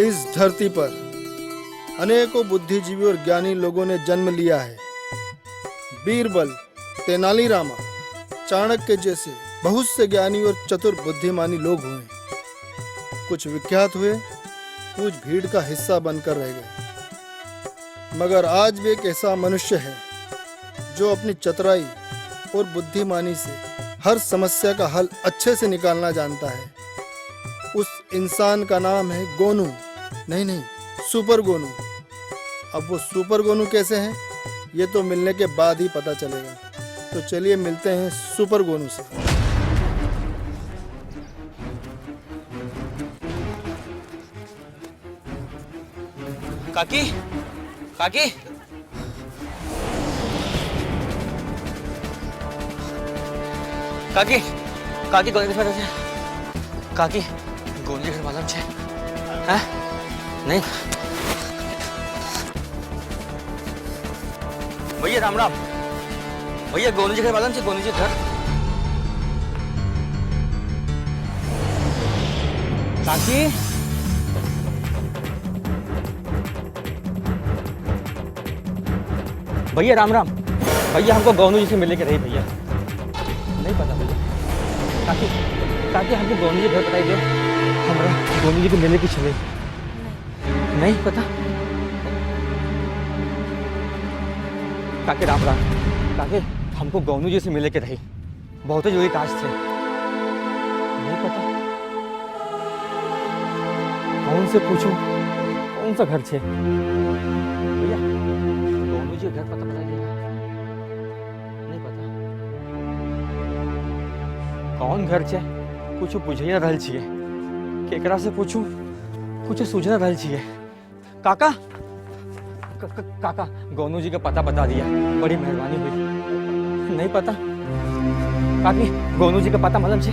इस धरती पर अनेकों बुद्धिजीवी और ज्ञानी लोगों ने जन्म लिया है। बीरबल, तेनालीरामा, चाणक्य जैसे बहुत से ज्ञानी और चतुर बुद्धिमानी लोग हुए। कुछ विख्यात हुए, कुछ भीड़ का हिस्सा बनकर रह गए। मगर आज भी एक ऐसा मनुष्य है जो अपनी चतुराई और बुद्धिमानी से हर समस्या का हल अच्छे से निकालना जानता है। उस इंसान का नाम है गोनू। नहीं, सुपर गोनू। अब वो सुपर गोनू कैसे हैं, ये तो मिलने के बाद ही पता चलेगा। तो चलिए मिलते हैं सुपर गोनू से। काकी, काकी, काकी, काकी गोंदी घर છે કાકી ગોંદી ઘર માલમ છે હા નહીં भैया राम राम भैया गोंदी जी घर मालूम છે गोंदी जी घर काकी भैया राम राम भैया हमको गोनू जी से मिलने के रही भैया नहीं पता भैया काकी काकी हमको गोनू जी घर बताई दे हमारा गोनू जी के मिलने की चले नहीं पता काकी राम राम काकी हमको गोनू जी से मिलने के रही बहुत ही जरूरी काज थे नहीं पता कौन से पूछूं कौन सा घर छे भैया गोनू जी घर पता बताइए नहीं पता कौन घर छे कुछ पूछिए रहल छिए केकरा से पूछूं कुछ सूझना रहल छिए काका काका गोनू जी का पता बता दिया बड़ी मेहरबानी हुई नहीं पता काकी गोनू जी का पता मालूम छे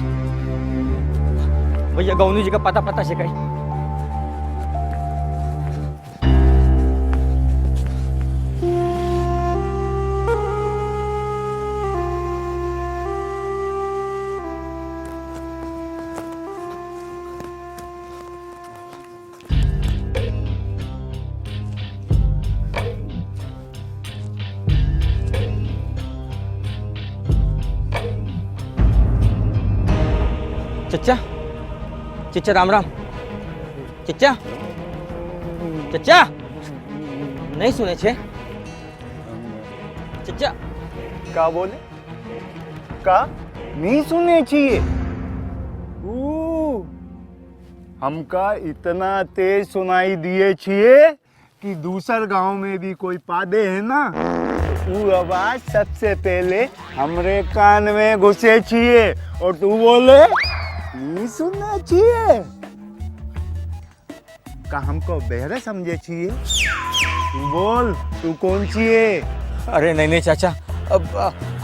भैया गोनू जी का पता छे कहीं चचा चचा राम राम चचा चचा नहीं सुने छे चचा का बोले का नहीं सुने चाहिए हमका इतना तेज सुनाई दिए छिए कि दूसर गांव में भी कोई पादे है ना वो आवाज सबसे पहले हमरे कान में घुसे छिए और तू बोले नहीं सुनना चाहिए का हमको बहरे समझे छिए तू बोल तू कौन छिए अरे नहीं चाचा अब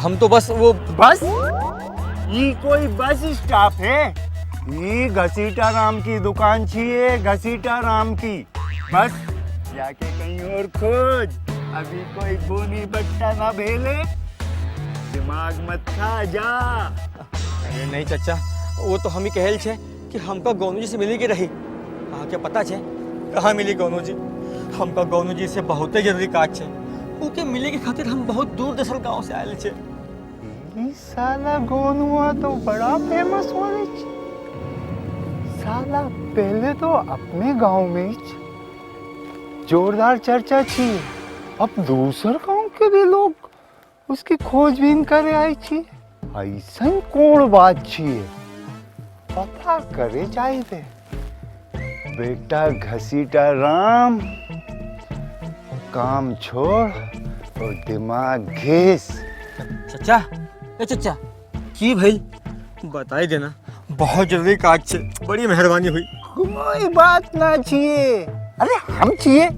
हम तो बस वो बस ये कोई बस स्टॉप है ये घसीटा राम की दुकान छिए घसीटा राम की बस जाके कहीं और खोज अभी कोई बोनी बट्टा ना भेले दिमाग मत खा जा अरे नहीं चाचा वो तो हम ही कहल छे कि हमका गोनू जी से मिली के रही कहाँ के पता छे कहाँ मिली गोनू जी हमका गोनू जी से बहुत ही जरूरी काज छे उनके मिले के खातिर हम बहुत दूर दसल गांव से आयल छे ये साला गोनुआ तो बड़ा फेमस हो रही छे साला पहले तो अपने गांव में जोरदार चर्चा थी अब दूसर गांव के भी लोग उसकी खोजबीन करे आई थी ऐसा कौन बात छिए पता करे चाहिए बेटा घसीटा राम काम छोड़ और दिमाग घिस चचा ए चचा की भाई बताई देना बहुत जरूरी काज छे बड़ी मेहरबानी हुई कोई बात ना चाहिए अरे हम चाहिए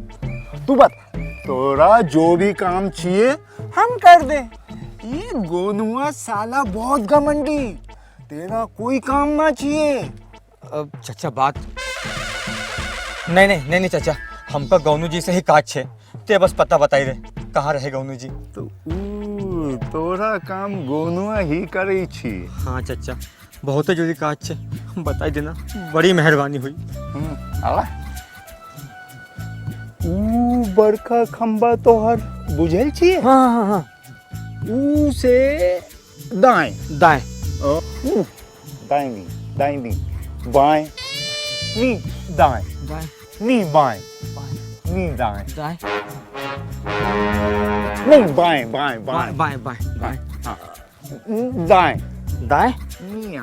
तू बता तोरा जो भी काम चाहिए हम कर दे ये गोनुआ साला बहुत घमंडी तेरा कोई काम ना चाहिए चचा बात नहीं चचा हमका गोनू जी से ही काज छे ते बस पता बताई दे कहाँ रहे गोनू जी तो तोरा काम गोनुआ ही करे छी हाँ चचा बहुत ही जरूरी काज छे बताई देना बड़ी मेहरबानी हुई आला बड़का खंबा तोहर बुझल छिए हाँ हाँ हाँ ऊ से दाएं दाएं दाहिनी दाहिनी बाएं नी दाएं दाएं नी बाएं बाएं नी दाएं दाएं नहीं बाएं बाएं बाएं बाएं बाएं बाएं हाँ दाएं दाएं नी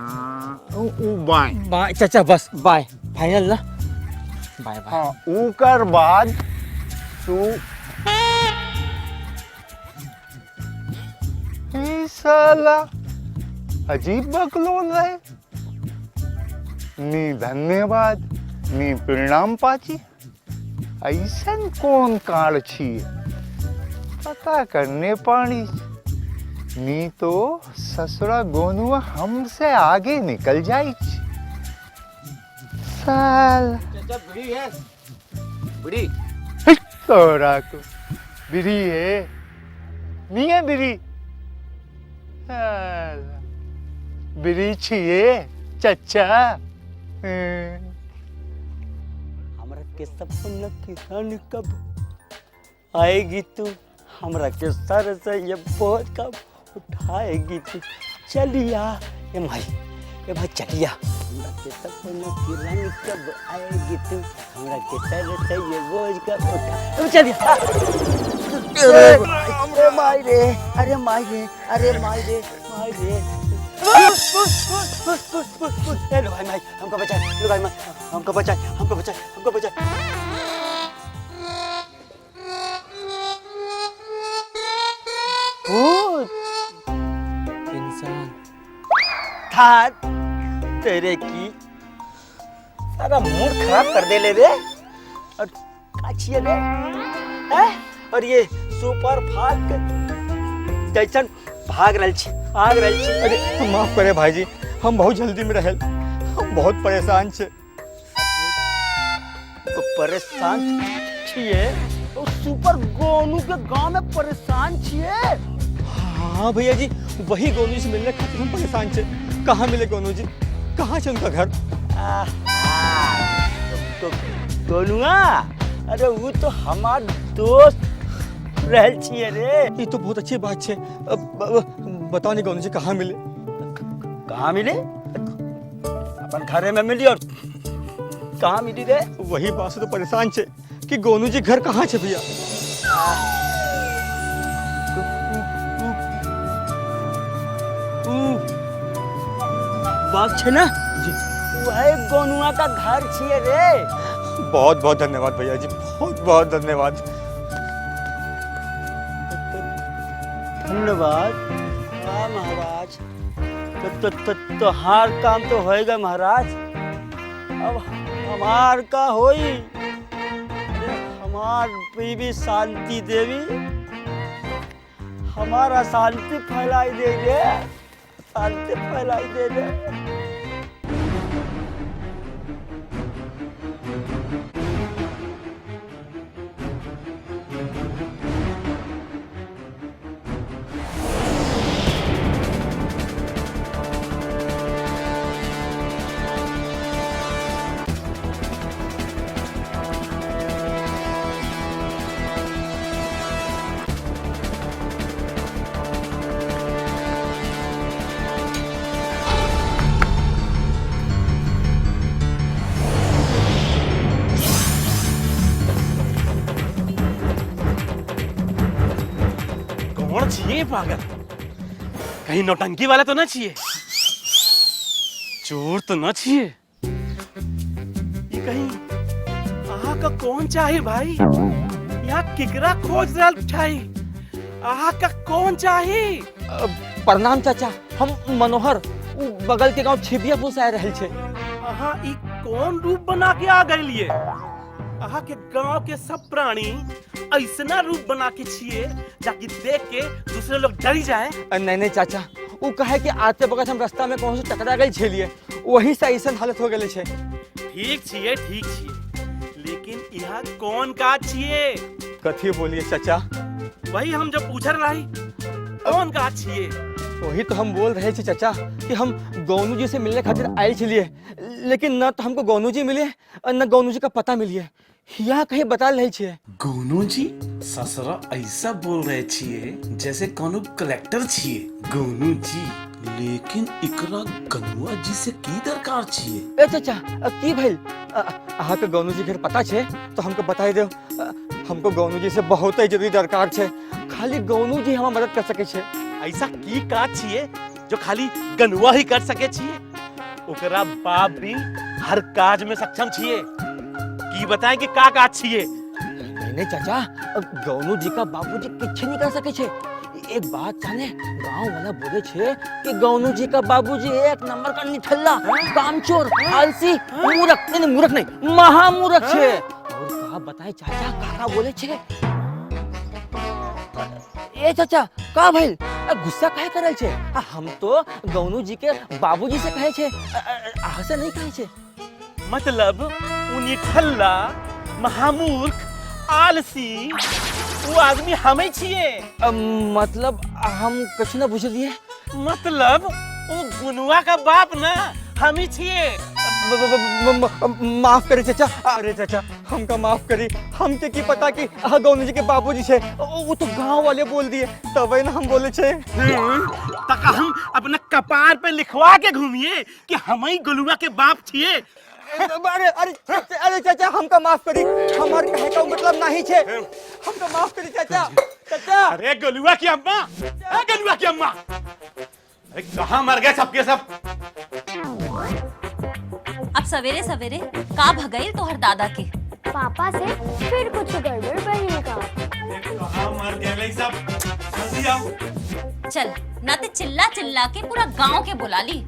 ऊ बाएं बाएं चाचा बस बाएं फाइनल ना बाएं बाएं हाँ ऊ कर बाद तू ई साला अजीब बकलोल है नी धन्यवाद नी परिणाम पाची ऐसन कौन काल छिए पता करने पानी नी तो ससुरा गोनुआ हमसे आगे निकल जाई साल चाचा बड़ी है बड़ी तोरा को बिरी है नी है बिरी साला, बिरी छिए चचा हमरा के सपना की रानी कब आएगी तू हमरा के सर से ये बोझ कब उठाएगी तू चलिया ये भाई चलिया हमरा के सपना की रानी कब आएगी तू हमरा के सर से ये बोझ कब उठा चलिया अरे माई रे अरे माई रे अरे माई रे माई रे लो भाई माई हमको बचा लो भाई माई हमको बचा हमको बचा हमको बचा इंसान था तेरे की सारा मूड खराब कर दे ले रे और काचिए रे हैं और ये सुपर फास्ट जैसन भाग रहल छी अरे माफ करे भाई जी हम बहुत जल्दी में रहल हम बहुत परेशान छे तो परेशान छिए तो सुपर गोनू के गांव में परेशान छिए हाँ भैया जी वही गोनू से मिलने खातिर हम परेशान छे कहाँ मिले गोनू जी कहाँ छे उनका घर तो गोनुआ अरे वो तो हमार दोस्त रहल छिए रे ये तो बहुत अच्छी बात छे बताओ नहीं गोनू जी कहाँ मिले कहाँ मिले अपन घरे में मिली और कहाँ मिली रे वही बात से तो परेशान छे कि गोनू जी घर कहाँ छे भैया बात छे ना जी वही गोनुआ का घर छिए रे बहुत बहुत धन्यवाद भैया जी बहुत बहुत धन्यवाद धन्यवाद हाँ महाराज तो हार काम तो होएगा महाराज अब हमार का होई हमार बीवी शांति देवी हमारा शांति फैलाई देंगे शांति फैलाई देंगे कौन चाहिए पागल कहीं नौटंकी वाला तो ना चाहिए चोर तो ना चाहिए ये कहीं आहा का कौन चाहे भाई यहाँ किकरा खोज रहा उठाई आहा का कौन चाहे प्रणाम चाचा हम मनोहर उ बगल के गांव छिबियापुर से आ रहल छे आहा ई कौन रूप बना के आ गए लिए आहा के गांव के सब प्राणी ऐसना रूप बना के छिए जाकि देख के दूसरे लोग डरी जाए नहीं चाचा वो कहे कि आते वक्त हम रास्ता में कौन से टकरा गए छलिए वही से ऐसा हालत हो गए छे ठीक छिए लेकिन यहाँ कौन का छिए कथी बोलिए चाचा वही हम जब पूछ रही कौन का छिए वही तो हम बोल रहे थे चाचा कि हम गोनू जी से मिलने खातिर आए छलिए लेकिन न तो हमको गोनू जी मिले और न गोनू जी का पता मिलिए यहाँ कहीं बता रहे छिए। गोनू जी ससुरा ऐसा बोल रहे छिए जैसे कोनो कलेक्टर छिए। गोनू जी लेकिन इकरा गनुआ जी से की दरकार छिए? ए चाचा की भइल? अहाँ के गौनू जी घर पता छे तो हमको बताई दो। हमको गौनू जी से बहुत ही जरूरी दरकार छे। खाली गौनू जी हमार मदद कर सके छे। ऐसा की काज छिए जो खाली गनुआ ही कर सके छिए? ओकरा बाप भी हर काज में सक्षम छिए। की बताएं कि का काज छिए? नहीं चाचा, गौनू जी का बाबूजी किच्छे नहीं कर सके छे। एक बात जाने, गांव वाला बोले छे कि गौनू जी का बाबूजी एक नंबर का निठल्ला, कामचोर, आलसी, मूर्ख नहीं, महामूर्ख छे। और कहा बताए चाचा, काका बोले छे। ए चाचा, का भइल? गुस्सा काहे करल छे? हम तो गौनू जी के बाबूजी से कहे छे, आहा से नहीं कहे छे। मतलब उ निठल्ला, महामूर्ख, आलसी वो आदमी हमें छिए। मतलब हम कुछ न बुझ लिए। मतलब वो गुनुआ का बाप ना हम ही छिए। माफ करे चाचा। अरे चाचा हमका माफ करी। हमके की पता कि गौनू जी के बाबूजी छे। वो तो गांव वाले बोल दिए तब ना हम बोले छे। तक हम अपना कपार पे लिखवा के घूमिए कि हम ही गुनुआ के बाप छिए। अरे चाचा हमका माफ करी। हमार कहे का मतलब नहीं छे। हमका माफ करी चाचा। चाचा अरे गलुआ की अम्मा, गलुआ की अम्मा, अरे कहाँ मर गए सबके सब? अब सवेरे सवेरे का भगैल तोहर दादा के? पापा से फिर कुछ गड़बड़ बहिल का। कहाँ मर गए सब? जल्दी आओ। चल ना ते चिल्ला चिल्ला के पूरा गांव के बुला ली।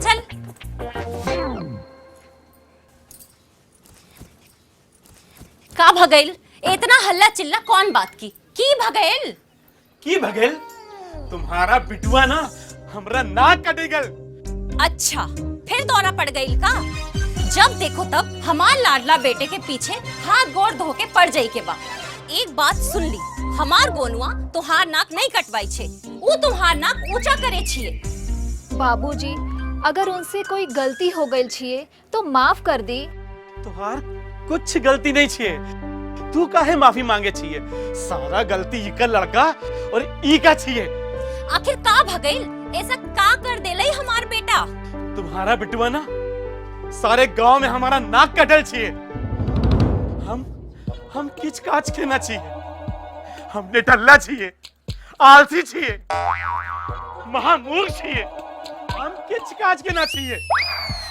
चल का भगैल? इतना हल्ला चिल्ला कौन बात की भगैल? की भगैल? तुम्हारा बिटुआ ना हमरा नाक कटे गल। अच्छा फिर दौरा पड़ गई का? जब देखो तब हमार लाडला बेटे के पीछे हाथ गोड़ धो के पड़ जाई के बा। एक बात सुन ली, हमार गोनुआ तुहार नाक नहीं कटवाई छे, वो तुम्हार नाक ऊंचा करे छिए। बाबूजी, अगर उनसे कोई गलती हो गई छिए तो माफ कर दी। तुहार कुछ गलती नहीं छिए। तू काहे माफी मांगे छिए? सारा गलती ई का लड़का और ई का छिए। आखिर का भगैल? ऐसा का कर देलई हमार बेटा? तुम्हारा बिटुआ ना सारे गांव में हमारा नाक कटल छिए। हम किच काच के ना छिए। हमने टल्ला छिए, आलसी छिए, महामूर्ख छिए। हम किच काच के ना छिए।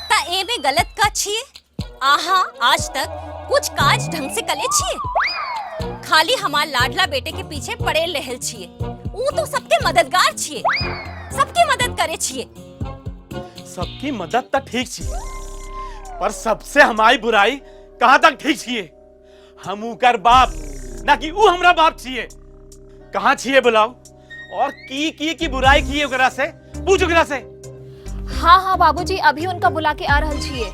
ता एबे गलत का छिए? आहा आज तक कुछ काज ढंग से कले छिए। खाली हमार लाडला बेटे के पीछे पड़े रहल छिए। वो तो सबके मददगार छिए, सबकी मदद करे छिए। सबकी मदद तक ठीक छिए, पर सबसे हमारी बुराई कहाँ तक ठीक छिए? हम उकर बाप ना कि ऊ हमरा बाप छिए। कहाँ छिए बुलाओ? और की बुराई की ओकरा से पूछ ओकरा से। हाँ हाँ बाबूजी, अभी उनका बुला के आ रहल छिए।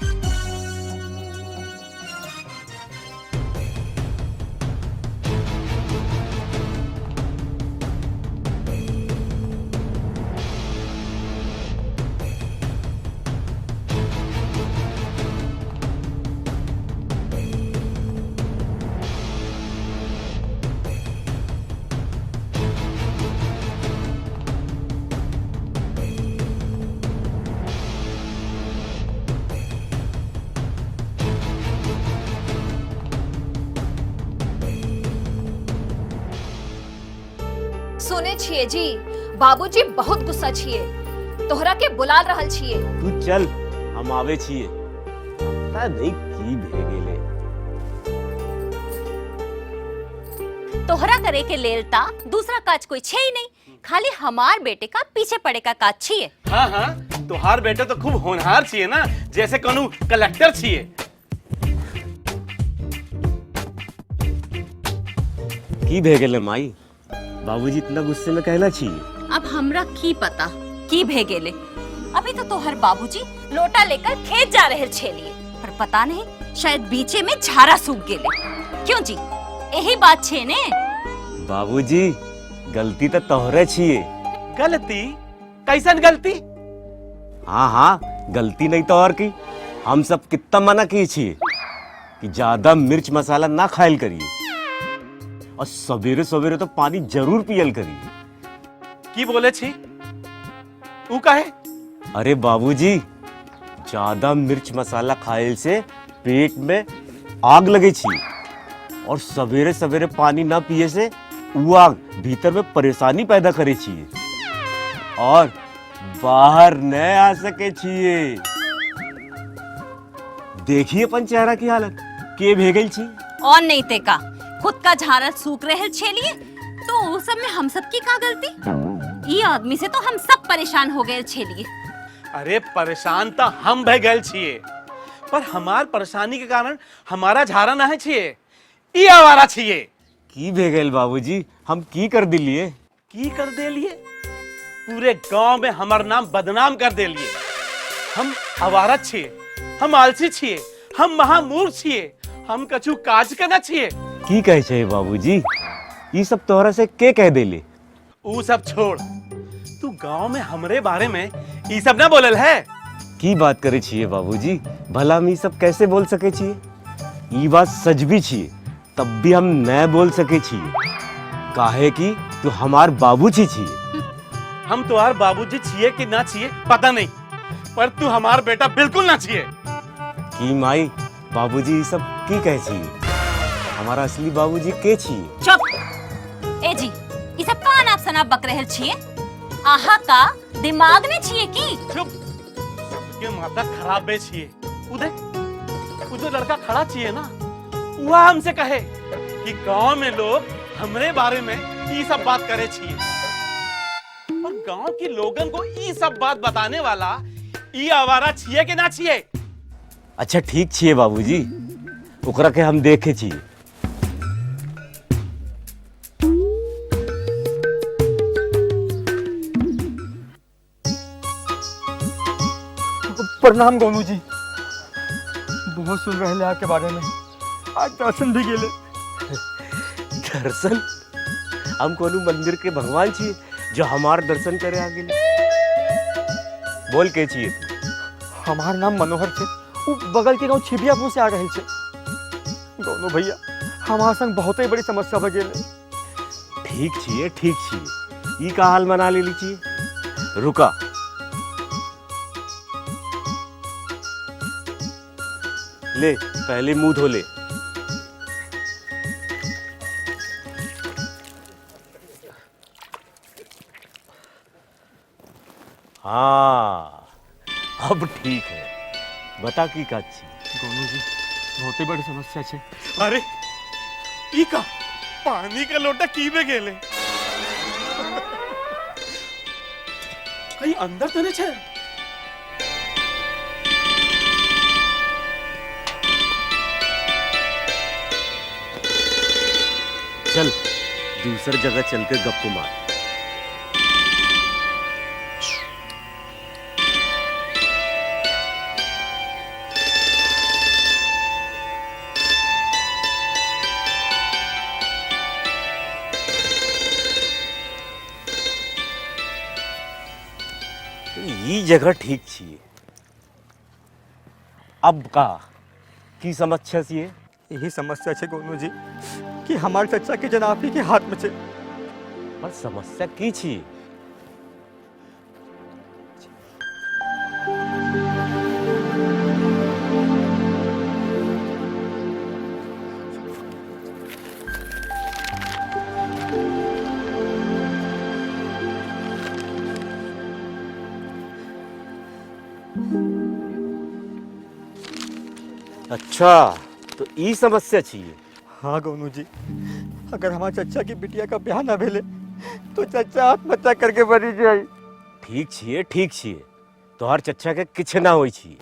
सुने छिए जी, बाबूजी बहुत गुस्सा छिए, तोहरा के बुला रहल छिए। तू चल, हम आवे छिए। ता नहीं की भेगेले। तोहरा करे के लेलता दूसरा काज कोई छे ही नहीं। खाली हमार बेटे का पीछे पड़े का काज छिए। हाँ हाँ, तुहार बेटे तो खूब होनहार छिए ना, जैसे कोनो कलेक्टर छिए। की भेगेले माई? बाबूजी इतना गुस्से में कहना चाहिए। अब हमरा की पता की भेगेले। अभी तो तोहर बाबूजी लोटा लेकर खेत जा रहे छेलिए, पर पता नहीं शायद बीचे में झारा सूख गेले। क्यों जी, यही बात छे ने? बाबूजी गलती तो तोहरे छिए। गलती? कैसन गलती? हाँ हाँ, गलती नहीं तोहर की। हम सब कितना मना की छिए। कि ज्यादा मिर्च मसाला ना खायल करिए और सवेरे सवेरे तो पानी जरूर पियल करिए। की बोले छी ऊ काहे? अरे बाबूजी, ज्यादा मिर्च मसाला खाए से पेट में आग लगे छी और सवेरे सवेरे पानी ना पिए से वो आग भीतर में परेशानी पैदा करे छिए और बाहर न आ सके छिए। देखिए अपन चेहरा की हालत के भेगल छी। और नहीं ते का खुद का झारल सूख रहे छेलिए तो उस सब में हम सब की का गलती? ये आदमी से तो हम सब परेशान हो गए छेलिए। अरे परेशान तो हम भय गए छिए, पर हमार परेशानी के कारण हमारा झारा ना है छिए, ई आवारा छिए। की भेगल बाबूजी, हम की कर दिलिए? की कर दे लिए? पूरे गांव में हमार नाम बदनाम कर दे लिए। हम आवारा छिए, हम आलसी छिए, हम महामूर्ख छिए, हम कछु काज करना छिए। की कहे छे बाबूजी? ये सब तोहरा से के कह देले? ऊ सब छोड़, तू गांव में हमरे बारे में ये सब ना बोलल है। की बात करे छिए बाबूजी? भला हम ये सब कैसे बोल सके छिए? ये बात सच भी छिए, तब भी हम न बोल सके छिए, काहे कि तू हमार बाबूजी छिए। हम तुम्हार बाबूजी छिए कि ना छिए पता नहीं, पर तू हमार बेटा बिल्कुल ना छिए। की माई, बाबूजी ये सब की कहे छिए? हमारा असली बाबूजी के छिए? चुप। ए जी, ये सब का नाप सनाप बक रहल छिए? आहा का दिमाग में छिए की? चुप। सबके माथा खराब बे छिए। वो जो लड़का खड़ा छिए ना, वह हमसे कहे कि गांव में लोग हमरे बारे में ये सब बात करे छिए, और गांव के लोगन को ये सब बात बताने वाला ये आवारा छिए कि ना छिए? अच्छा ठीक छिए बाबूजी, ओकरा के हम देखे छिए। प्रणाम गोनू जी, बहुत सुन रहे आपके बारे में, आज दर्शन भी गेले। दर्शन? हम कोनो मंदिर के भगवान छिए जो हमार दर्शन करे आ गेले? बोल के छिए तू? हमार नाम मनोहर छे, वो बगल के गांव छिबियापुर से आ रहे छे। गोनू भैया, हमार संग बहुत ही बड़ी समस्या भ गेले। ठीक छिए, ठीक छिए, ई का हाल मना लेली छिए। रुका, ले पहले मुंह धो ले। हाँ, अब ठीक है, बता की का छी? गोनू जी, बहुत ही बड़ी समस्या छे। अरे ई का पानी का लोटा की में गेले? कहीं अंदर तो नहीं छे? चल दूसर जगह चल के गप्पू मार। ये जगह ठीक छिए। अब का की समस्या छिए? यही समस्या छे गोनू जी कि हमारे चचा के जनाफी के हाथ में छे। पर समस्या की छिए? अच्छा, तो ई समस्या छिए? हाँ गोनू जी, अगर हमारे चचा की बिटिया का ब्याह ना भेले तो चचा आत्महत्या करके मरी जाए। ठीक छिए, ठीक छिए, तोहर चचा के किछ ना होई छिए।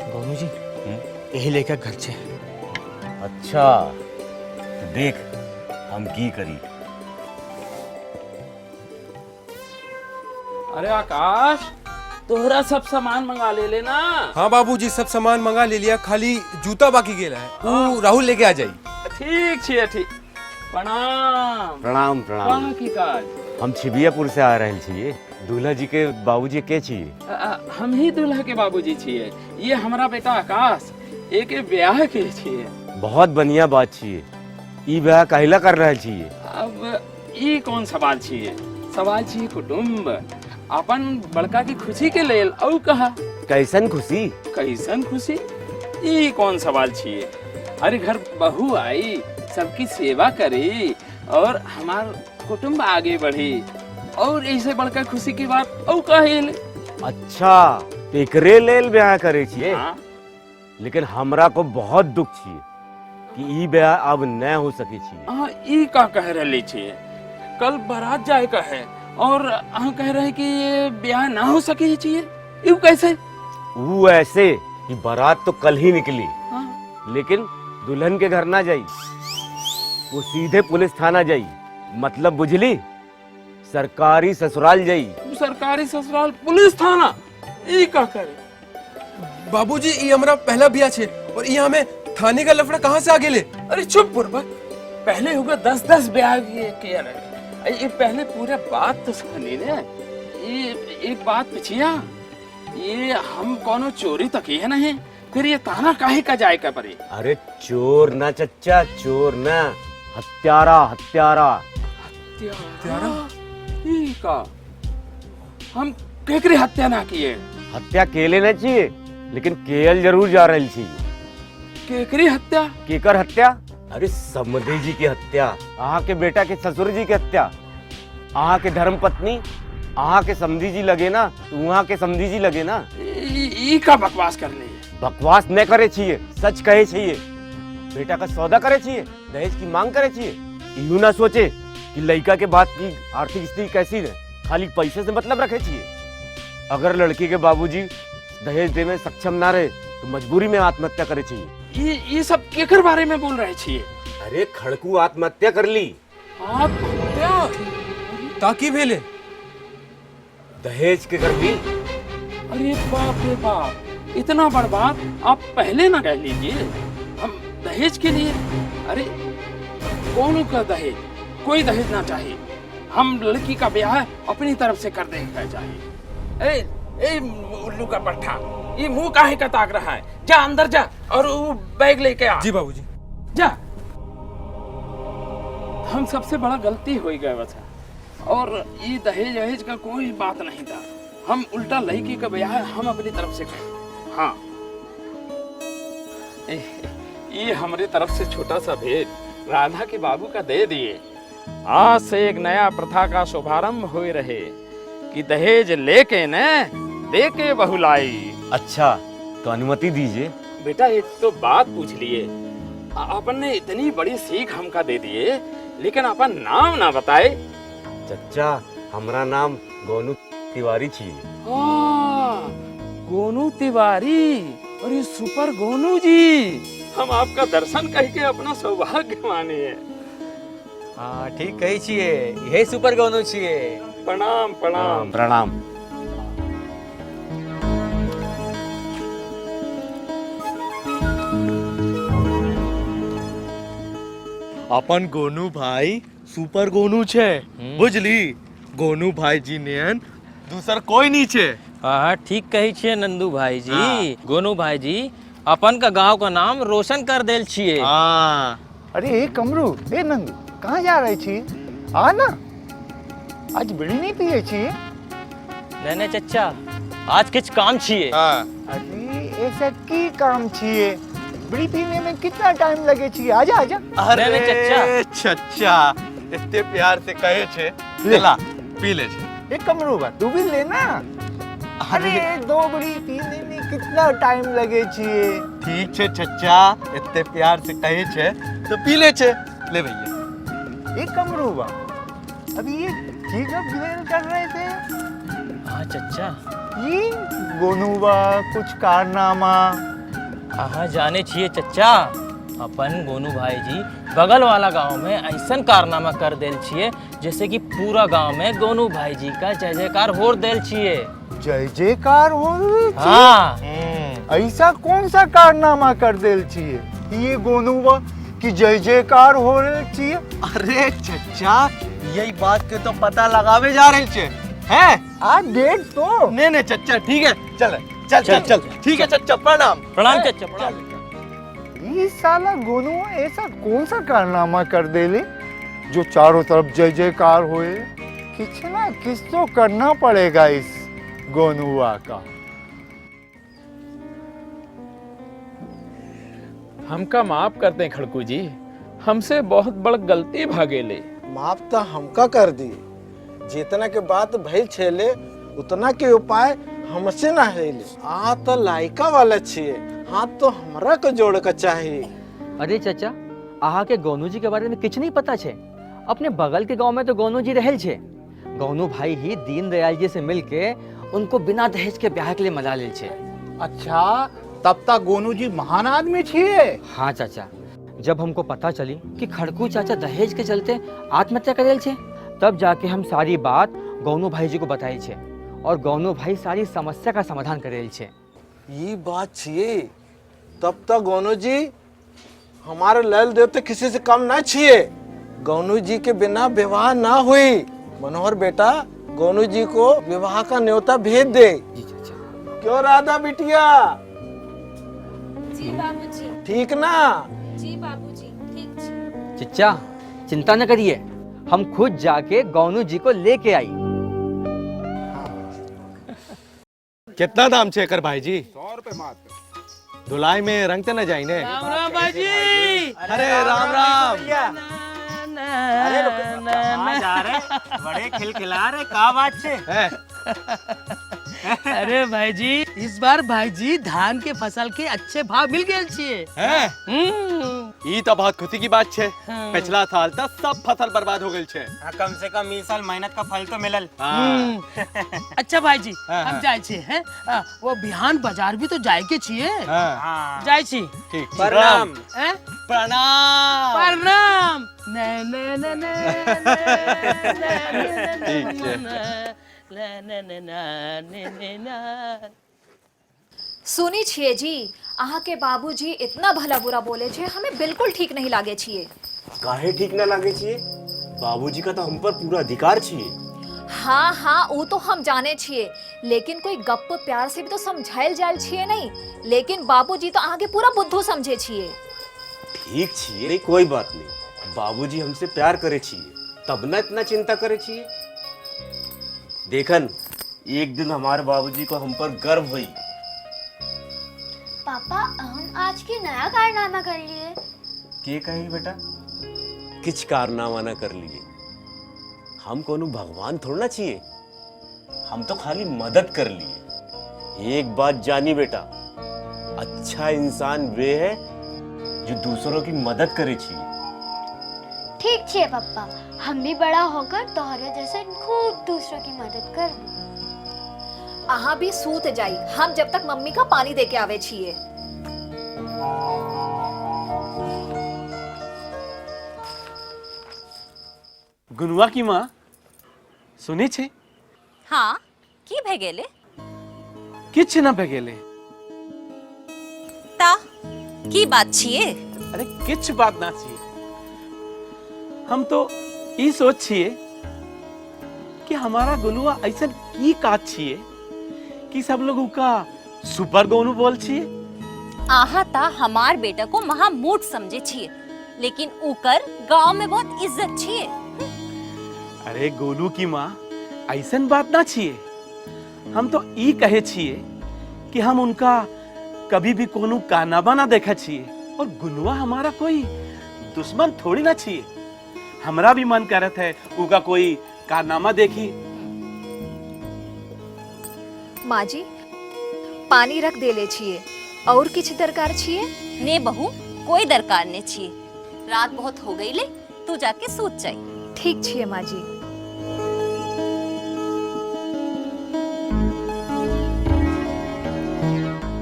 गोनू जी, यही लेकर घर छे। अच्छा, तो देख हम की करी। अरे आकाश, तोहरा सब सामान मंगा ले लेना। हाँ बाबूजी, सब सामान मंगा ले लिया, खाली जूता बाकी गेला है, वो राहुल लेके आ जाई। ठीक छे, ठीक। प्रणाम प्रणाम प्रणाम। कहाँ की काज? हम छिबियापुर से आ रहे छिए। दूल्हा जी के बाबूजी के छिए? हम ही दूल्हा के बाबूजी छिए। ये हमारा बेटा आकाश, एक ब्याह के छिए। बहुत बढ़िया बात छिए। ई ब्याह काहेला कर रहे छिए? अब ये कौन सवाल छिए? सवाल छिए कुटुम्ब, अपन बड़का की खुशी के लेल। औ कहा कैसन खुशी? कैसन खुशी? ये कौन सवाल छिए? अरे घर बहू आई, सबकी सेवा करी और हमार कुटुम्ब आगे बढ़ी, और ऐसे बड़का खुशी की बात औ कहेले। अच्छा, एकरे लेल ब्याह करे छिए। हाँ। लेकिन हमरा को बहुत दुख छिए कि ई ब्याह अब न हो सके छिए। हाँ, ई का कह रहे छिए? कल बारात जाए का है और हम कह रहे कि ये ब्याह ना हो सके चाहिए। यू कैसे? वो ऐसे कि बारात तो कल ही निकली, हाँ। लेकिन दुल्हन के घर ना जाई, वो सीधे पुलिस थाना जाई। मतलब बुझली, सरकारी ससुराल जाई। सरकारी ससुराल, पुलिस थाना, ई का करे? बाबूजी, ये हमारा पहला ब्याह छे और यहाँ में थाने का लफड़ा कहाँ से आ गेले? अरे चुप बुर्बक, पहले होगा 10-10 ब्याह किया रहे। ये पहले पूरा बात तो सुनी ने। ये एक बात पूछिया, ये हम कोनो चोरी तो किए नहीं, फिर ये ताना काहे का जाए का परे? अरे चोर ना चच्चा, चोर ना, हत्यारा हत्यारा। हत्यारा? ई का? हम केकरे हत्या ना किए। हत्या केले न चाहिए, लेकिन केयल जरूर जा रही छी। केकरी हत्या? केकर हत्या? अरे समधी जी की हत्या, आहा के बेटा के ससुर जी की हत्या। आहा के धर्म पत्नी आहा के समधी जी लगे ना, तो वहाँ के समधी जी लगे ना। ई का बकवास कर ले? बकवास न करे छिए, सच कहे छिए। बेटा का सौदा करे छिए, दहेज की मांग करे छिए। यूं ना सोचे कि लड़का के बात की आर्थिक स्थिति कैसी है, खाली पैसे से मतलब रखे छिए। अगर लड़की के बाबूजी दहेज देने में सक्षम ना रहे तो मजबूरी में आत्महत्या करे चाहिए। ये सब केकर बारे में बोल रहे छिए? अरे खड़कू आत्महत्या कर ली। आत्महत्या? ताकि भेले दहेज के कर ली। अरे बाप रे बाप, इतना बड़ बात आप पहले ना कह लीजिए। हम दहेज के लिए? अरे कौन का दहेज? कोई दहेज ना चाहिए। हम लड़की का ब्याह अपनी तरफ से कर देना चाहिए। ए उल्लू का पट्टा, ये मुंह काहे का ताक रहा है? जा अंदर जा और वो बैग लेके आ। जी बाबूजी। जा। हम सबसे बड़ा गलती हो गया बस, और ये दहेज वहेज का कोई बात नहीं था। हम उल्टा लड़की का ब्याह हम अपनी तरफ से करें। हाँ, ये हमारी तरफ से छोटा सा भेद राधा के बाबू का दे दिए। आज से एक नया प्रथा का शुभारंभ हो रहे कि दहेज लेके न दे के बहू लाई। अच्छा, तो अनुमति दीजिए। बेटा एक तो बात पूछ लिए, अपन ने इतनी बड़ी सीख हमका दे दिए, लेकिन अपन नाम ना बताए। चच्चा, हमारा नाम गोनू तिवारी छी। गोनू तिवारी, अरे सुपर गोनू जी, हम आपका दर्शन करके अपना सौभाग्य माने हैं। हाँ ठीक कही छिए, यही सुपर गोनू छिए। प्रणाम प्रणाम प्रणाम। अपन गोनू भाई सुपर गोनू छे, बुझली? गोनू भाई जी ने दूसर कोई नहीं छे। हाँ ठीक कही छिए नंदू भाई जी। गोनू भाई जी अपन का गांव का नाम रोशन कर देल छिए। अरे ए कमरू, ए नंदू, कहाँ जा रहे छी? आ ना, आज बीड़ी नहीं पिए छी? नहीं चच्चा, आज कुछ काम छिए। अरे ऐसा की काम छिए? बीड़ी पीने में कितना टाइम लगे छी? आजा आजा। अरे चच्चा, इतने प्यार से कहे छे, चला पी ले छे। ए कमरू बा, तू भी लेना। अरे दो बीड़ी पीने में कितना टाइम लगे छी? ठीक छे चच्चा, इतने प्यार से कहे छे तो पी ले छे। ले भैया। ए कमरू बा, अभी ये ठीक बिहेव कर रहे थे। हाँ चच्चा। ये गोनू बा कुछ कारनामा? हाँ जाने छिए चच्चा, अपन गोनू भाई जी बगल वाला गांव में ऐसा कारनामा कर देल छिए जैसे कि पूरा गांव में गोनू भाई जी का जय जयकार हो देल छिए। जय जयकार हो रही थी? हाँ ऐसा कौन सा कारनामा कर देल छिए ये गोनुआ कि जय जयकार हो रही थी? अरे चचा यही बात के तो पता लगावे जा रहे छे हैं। आ डेट तो नहीं चचा ठीक है, चल चल चल चल ठीक है चचा, प्रणाम प्रणाम चचा प्रणाम। ये साला गोनुआ ऐसा कौन सा कारनामा कर देले जो चारों तरफ जय जयकार होए? कुछ ना कुछ तो करना पड़ेगा इस गोनुआ का। हमका माफ करते हैं खड़कू जी, हमसे बहुत बड़ गलती भागेले। माफ तो हमका कर दी, जितना के बात भइल छेले उतना के उपाय हमसे ना हेले। आ तो लायका वाला छिए, हाथ तो हमरा को जोड़ के चाहिए। अरे चचा, आहा के गोनू जी के बारे में कुछ नहीं पता छे। अपने बगल के गांव में तो गोनू जी रहल छे। गोनू भाई ही दीन दयाल जी से मिलके उनको बिना दहेज के ब्याह के लिए मना लेल छे। अच्छा, तब तक गोनू जी महान आदमी छिए। हाँ चाचा, जब हमको पता चली कि खड़कू चाचा दहेज के चलते आत्महत्या करेल छे, तब जाके हम सारी बात गोनू भाई जी को बताई छे और गोनू भाई सारी समस्या का समाधान करेल छे। ये बात छिए, तब तक गोनू जी हमारे लैल देवते किसी से कम ना छिए। गोनू जी के बिना विवाह ना हुई। मनोहर बेटा, गोनू जी को विवाह का न्योता भेज दे। जी चाचा। क्यों राधा बिटिया? जी बाबूजी। ठीक ना? जी बाबूजी, ठीक छी। चिच्चा, चिंता न करिए, हम खुद जाके गोनू जी को लेके आई। कितना दाम छे कर भाई जी? 100 रुपए मात्र। धुलाई में रंगते न जाई ने। राम राम भाई जी। अरे राम राम। अरे कहाँ जा रहे? बड़े खिलखिला रहे, का बात से? अरे भाई जी, इस बार भाई जी धान के फसल के अच्छे भाव मिल गए छिए। ई तो बहुत खुशी की बात छे। पिछला साल तक सब फसल बर्बाद हो गई छे। कम से कम इस साल मेहनत का फल तो मिलल। अच्छा भाई जी, हम जाए छिए हैं। वो बिहान बाजार भी तो जाए के छिए। जाए छी। ठीक। प्रणाम। प्रणाम। प्रणाम। ने ने ने ने ठीक है। सुनी छिए जी, अहाँ के बाबूजी इतना भला बुरा बोले छे, हमें बिल्कुल ठीक नहीं लागे छिए। काहे ठीक ना लागे छिए? बाबूजी का तो हम पर पूरा अधिकार छिए। हाँ हाँ, वो तो हम जाने छिए, लेकिन कोई गप प्यार से भी तो समझाइल जाइल छिए नहीं। लेकिन बाबूजी तो आगे पूरा बुद्धू समझे छिए। ठीक छिए, कोई बात नहीं। बाबूजी हमसे प्यार करे छिए, तब ना इतना चिंता करे छिए। देखन, एक दिन हमारे बाबूजी को हम पर गर्व हुई। पापा, हम आज के नया कारनामा कर लिए। के कही बेटा? किच कारनामा ना कर लिए। हम कोनो भगवान थोड़ा ना चाहिए, हम तो खाली मदद कर लिए। एक बात जानी बेटा, अच्छा इंसान वे है जो दूसरों की मदद करे चाहिए। ठीक छे पापा, हम भी बड़ा होकर तोहरे जैसे खूब दूसरों की मदद कर। अहाँ भी सूत जाई, हम जब तक मम्मी का पानी दे के आवे छिए। गुनुआ की माँ सुने छे? हाँ, की भे गेले? किछ ना भे गेले। ता की बात छिए? अरे किछ बात ना छिए। हम तो ई सोच छिए कि हमारा गुनुआ ऐसा की काज छिए कि सब लोग उका सुपर गोनू बोल छिए। आहा ता हमार बेटा को महामूठ समझे छिए, लेकिन उकर गांव में बहुत इज्जत छिए। अरे गोनू की माँ, ऐसन बात ना छिए। हम तो ई कहे छिए कि हम उनका कभी भी कोनो कारनामा ना देखा छिए, और गुनुआ हमारा कोई दुश्मन थोड़ी ना छिए। हमरा भी मन करत है उका कोई कारनामा देखी। माँ जी, पानी रख देले छिए, और किछ दरकार छिए? ने बहू, कोई दरकार ने छिए। रात बहुत हो गई ले, तू जाके सूत जाई। ठीक छिए माँ जी।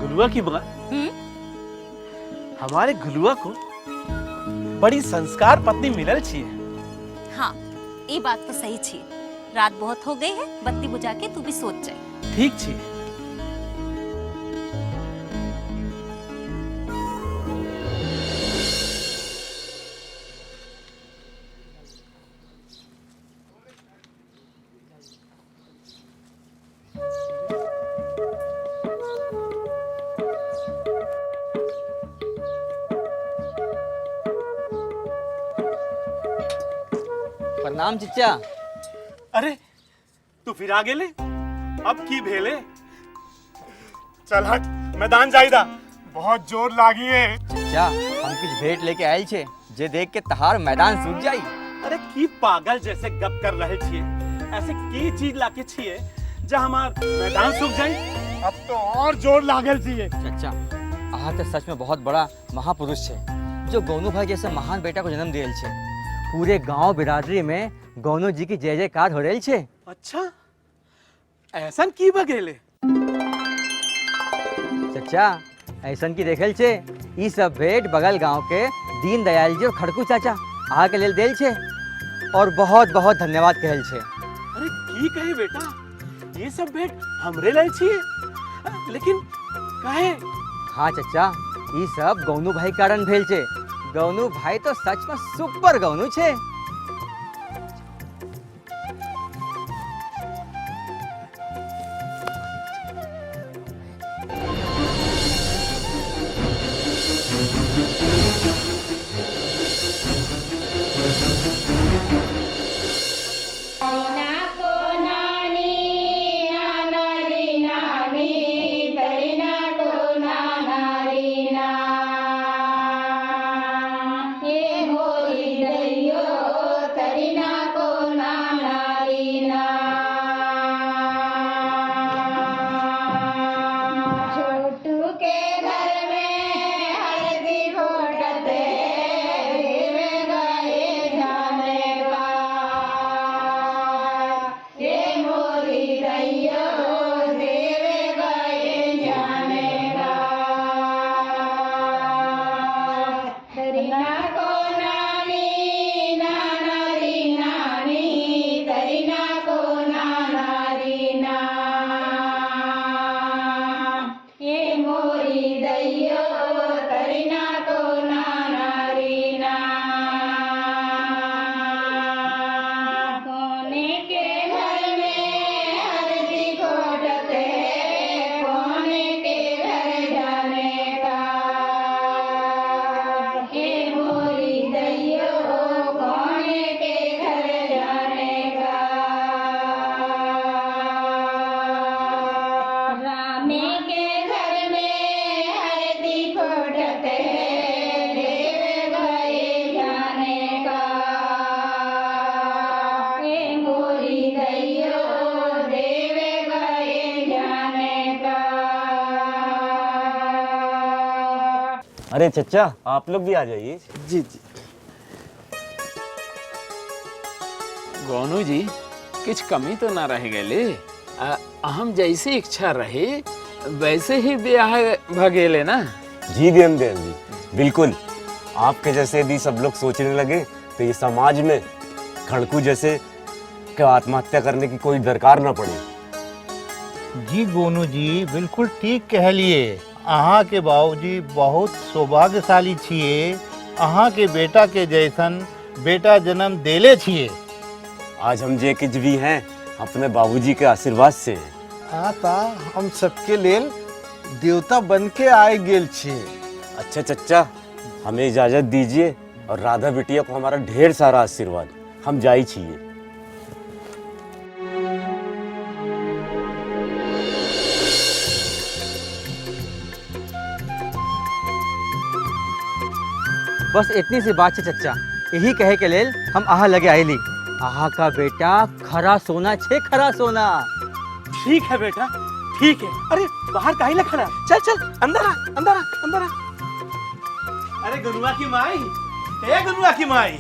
गुलुआ की माँ, हमारे गुलुआ को बड़ी संस्कार पत्नी मिलल छिए। हाँ, ये बात तो सही छी। रात बहुत हो गई है, बत्ती बुझा के तू भी सोच जाए। ठीक छिए। प्रणाम चिच्चा। अरे तू फिर आ गेले? अब की भेले? चल हट, मैदान जाइदा, बहुत जोर लागी है। चिच्चा हम कुछ भेंट लेके आयल छे जे देख के तहार मैदान सूख जाई। अरे की पागल जैसे गप कर रहे छिए? ऐसे की चीज लाके छिए जा हमार मैदान सूख जाई? अब तो और जोर लागल छिए। चाचा आहा तो सच में बहुत बड़ा महापुरुष छे जो गोनू भाई जैसे महान बेटा को जन्म दियल छे। पूरे गांव बिरादरी में गोनू जी की जय जयकार हो रही छे। अच्छा ऐसन की बगेले? चाचा ऐसन की देखल छे ई सब भेंट बगल गांव के दीन दयाल जी और खड़कू चाचा आहा के लेल देल छे और बहुत बहुत धन्यवाद कहल छे। अरे की कहे बेटा, ये सब भेंट हमरे लेल छिए, लेकिन काहे? हाँ चाचा ई सब गोनू भाई कारण भेल छे। गोनू भाई तो सच में सुपर गोनू छे। अरे चचा आप लोग भी आ जाइए। जी जी। गोनू जी कुछ कमी तो ना रह गए। हम जैसे इच्छा रहे वैसे ही ब्याह भगेले ना। जी देव जी बिल्कुल। आपके जैसे यदि सब लोग सोचने लगे तो ये समाज में खड़कू जैसे के आत्महत्या करने की कोई दरकार ना पड़े। जी गोनू जी बिल्कुल ठीक कह लिए। अहाँ के बाबूजी बहुत सौभाग्यशाली छिए। अहाँ के बेटा के जैसन बेटा जन्म देले छिए। आज हम जे कुछ भी हैं अपने बाबूजी के आशीर्वाद से हैं। आता हम सबके लेल देवता बन के आए गेल छिए। अच्छा चचा हमें इजाजत दीजिए और राधा बिटिया को हमारा ढेर सारा आशीर्वाद। हम जाई छिए। बस इतनी सी बात है चचा, यही कहे के लेल हम आहा लगे आईली। आहा का बेटा खरा सोना छे, खरा सोना। ठीक है बेटा ठीक है। अरे बाहर काहे ला खड़ा? चल चल अंदर आ अंदर आ अंदर आ। अरे गनुआ की माई, गनुआ की माई।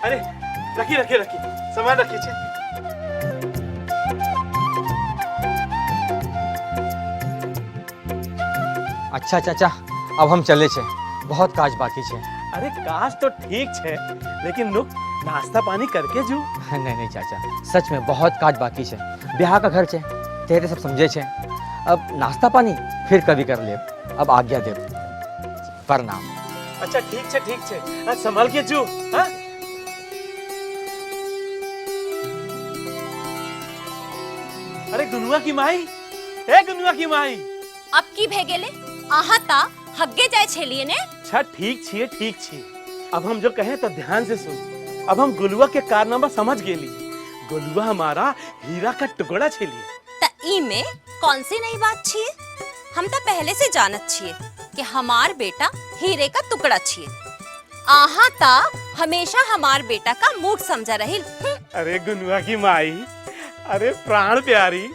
अरे रखी रखी रखी सामान रखी छे। अच्छा चाचा अब हम चले छे। बहुत काज बाकी छे। अरे काश तो ठीक है, लेकिन रुक नाश्ता पानी करके जू। नहीं नहीं चाचा, सच में बहुत काज बाकी छे। ब्याह का घर छे, तेरे सब समझे छे। अब नाश्ता पानी फिर कभी कर ले। अब आज्ञा दे, प्रणाम। अच्छा ठीक है, संभल के जू। हाँ? अरे गुनुआ की माई, गुनुआ की माई। अब की भेगेले आहा ता हग्गे जाए छेलिए ने। अच्छा ठीक छिए। अब हम जो कहें तो ध्यान से सुन। अब हम गुलुआ के कारनामा समझ गेली। गुलुआ हमारा हीरा का टुकड़ा छेलिए। त ई में कौन सी नई बात छिए? हम तो पहले से जानत छिए कि हमार बेटा हीरे का टुकड़ा छिए। आहा ता हमेशा हमार बेटा का मूड समझा रहिल। अरे गुनुआ की माई, अरे प्राण प्यारी,